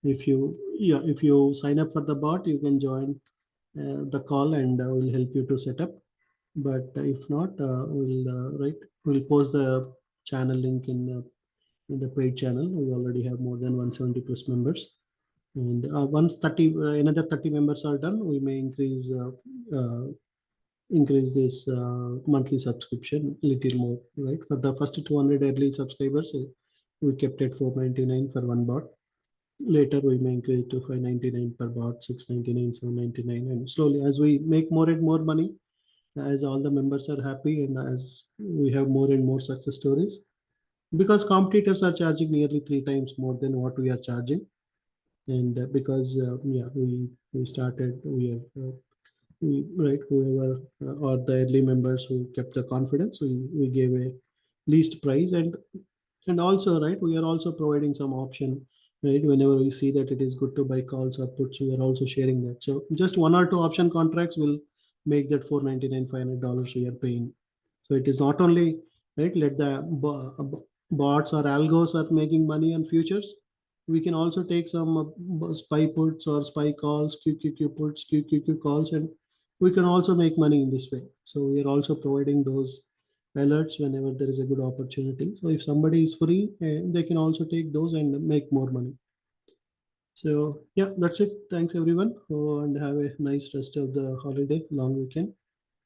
if you sign up for the bot, you can join the call, and we'll help you to set up. But if not, we'll post the channel link in the paid channel. We already have more than 170 plus members. And once 30, another 30 members are done, we may increase this monthly subscription a little more, right? For the first 200 early subscribers, we kept it 499 for one bot. Later, we may increase to 599 per bot, 699, 799, and slowly, as we make more and more money, as all the members are happy, and as we have more and more success stories, because competitors are charging nearly 3 times more than what we are charging. And because yeah, we started we are right, whoever or the early members who kept the confidence, we gave a least price. And also, right, we are also providing some option, right? Whenever we see that it is good to buy calls or puts, we are also sharing that. So just one or two option contracts will make that 499 $500 we are paying. So it is not only right? Let the bots or algos are making money on futures. We can also take some spy puts or spy calls, QQQ puts, QQQ calls, and we can also make money in this way. So we are also providing those alerts whenever there is a good opportunity. So if somebody is free, they can also take those and make more money. So yeah, that's it. Thanks everyone, and have a nice rest of the holiday, long weekend,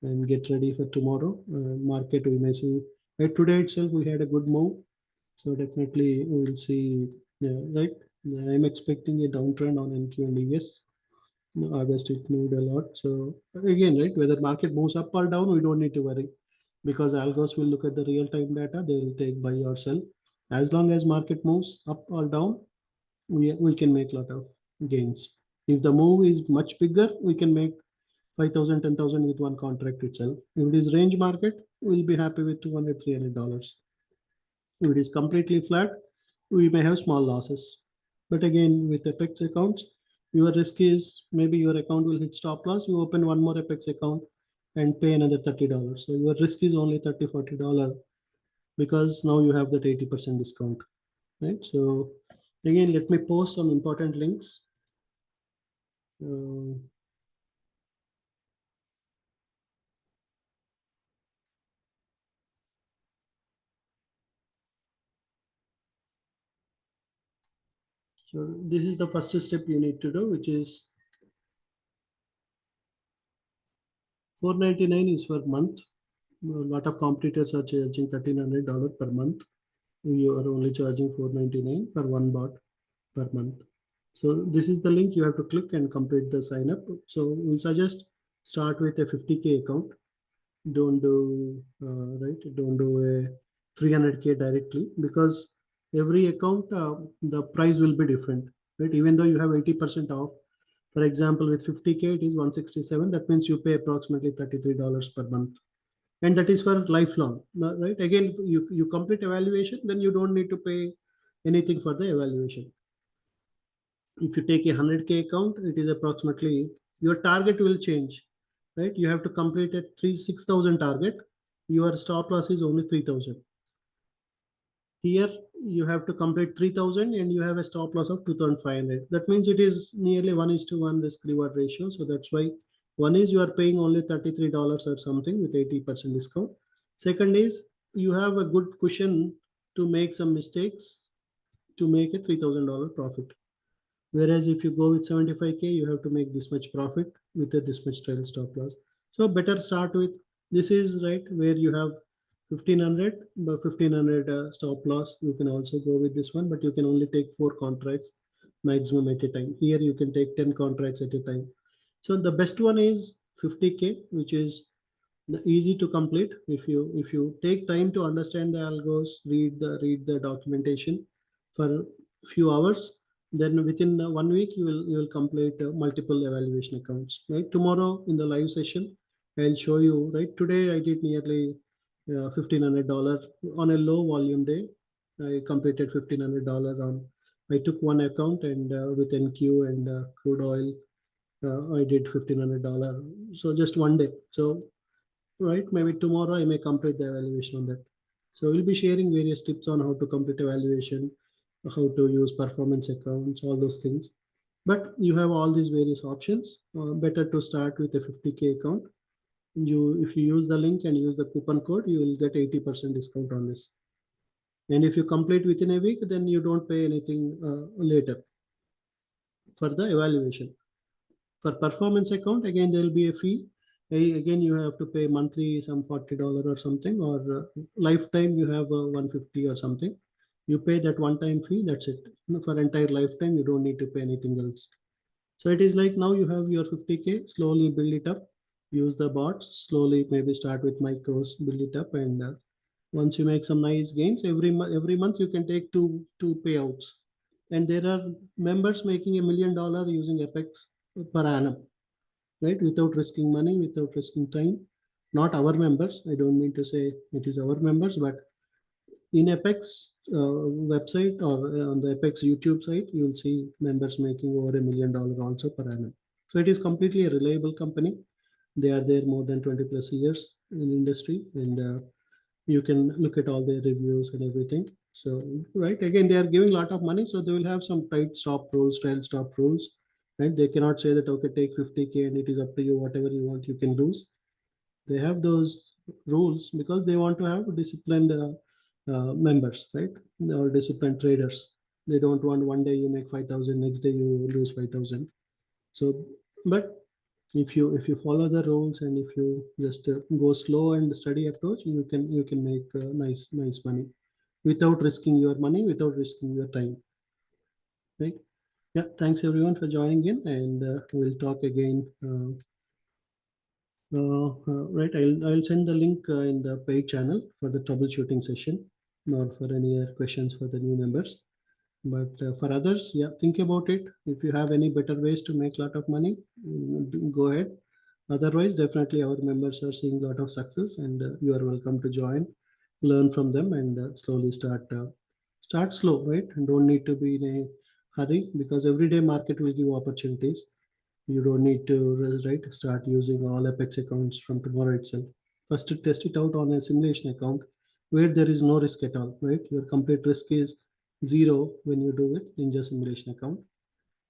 and get ready for tomorrow. Market we may see. Today itself we had a good move, so definitely we will see. Yeah, right. I'm expecting a downtrend on NQ and ES. August it moved a lot. So again, right, whether market moves up or down, we don't need to worry because algos will look at the real time data. They will take buy or sell. As long as market moves up or down, we can make a lot of gains. If the move is much bigger, we can make 5,000, 10,000 with one contract itself. If it is range market, we'll be happy with 200, $300. If it is completely flat, we may have small losses. But again, with Apex accounts, your risk is maybe your account will hit stop loss. You open one more Apex account and pay another $30. So your risk is only $30, $40 because now you have that 80% discount, right? So again, let me post some important links. Uh, so this is the first step you need to do, which is 499 is for month. A lot of competitors are charging $1,300 per month. You are only charging 499 for one bot per month. So this is the link you have to click and complete the sign up. So we suggest start with a 50K account. Don't do right. Don't do a 300K directly because every account the price will be different, right? Even though you have 80% off, for example, with 50K it is 167. That means you pay approximately $33 per month, and that is for lifelong, right? Again, you complete evaluation, then you don't need to pay anything for the evaluation. If you take a 100K account, it is approximately your target will change, right? You have to complete at 6,000 target. Your stop loss is only 3,000. Here you have to complete 3,000 and you have a stop loss of 2,500. That means it is nearly 1:1 risk reward ratio. So that's why one is you are paying only $33 or something with 80% discount. Second is you have a good cushion to make some mistakes to make a $3,000 profit. Whereas if you go with 75K, you have to make this much profit with this much trail stop loss. So better start with this is right where you have 1500, but 1500 stop loss. You can also go with this one, but you can only take 4 contracts maximum at a time. Here you can take 10 contracts at a time. So the best one is 50K, which is easy to complete. If you take time to understand the algos, read the documentation for few hours, then within 1 week you will complete multiple evaluation accounts, right? Tomorrow in the live session I'll show you, right? Today I did nearly $1,500 on a low volume day. I completed $1,500 on, I took one account and with NQ and crude oil, I did $1,500. So just one day. So right, maybe tomorrow I may complete the evaluation on that. So we'll be sharing various tips on how to complete evaluation, how to use performance accounts, all those things. But you have all these various options. Better to start with a 50K account. If you use the link and use the coupon code, you will get 80% discount on this. And if you complete within a week, then you don't pay anything later for the evaluation. For performance account, again, there will be a fee. Again, you have to pay monthly some $40 or something, or lifetime you have 150 or something. You pay that one-time fee, that's it. For entire lifetime, you don't need to pay anything else. So it is like now you have your 50K, slowly build it up, use the bots, slowly maybe start with micros, build it up, and once you make some nice gains, every month you can take two payouts. And there are members making $1 million using Apex per annum, right? Without risking money, without risking time. Not our members. I don't mean to say it is our members, but in Apex website or on the Apex YouTube site, you will see members making over $1 million also per annum. So it is completely a reliable company. They are there more than 20 plus years in industry, and You can look at all their reviews and everything. So, right, again, they are giving a lot of money, so they will have some tight stop rules, trial stop rules, right? They cannot say that, okay, take 50K and it is up to you, whatever you want, you can lose. They have those rules because they want to have disciplined members, right? Or disciplined traders. They don't want one day you make 5,000, next day you lose 5,000. So, but if you follow the rules and if you just go slow and steady approach, you can make nice money without risking your money, without risking your time, right? Yeah, thanks everyone for joining in, and we'll talk again. Right, I'll send the link in the paid channel for the troubleshooting session, not for any other questions for the new members. But for others, yeah, think about it. If you have any better ways to make a lot of money, go ahead. Otherwise, definitely our members are seeing a lot of success, and you are welcome to join, learn from them, and slowly start slow, right? And don't need to be in a hurry because every day market will give opportunities. You don't need to right start using all Apex accounts from tomorrow itself. First, to test it out on a simulation account where there is no risk at all, right? Your complete risk is zero when you do it in just simulation account.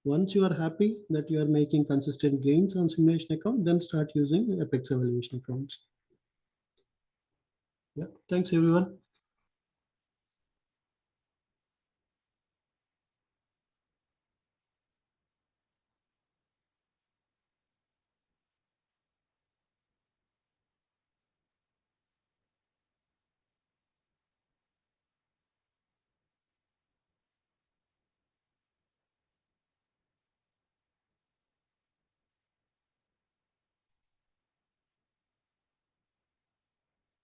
Once you are happy that you are making consistent gains on simulation account, then start using Apex evaluation accounts. Yeah, thanks everyone.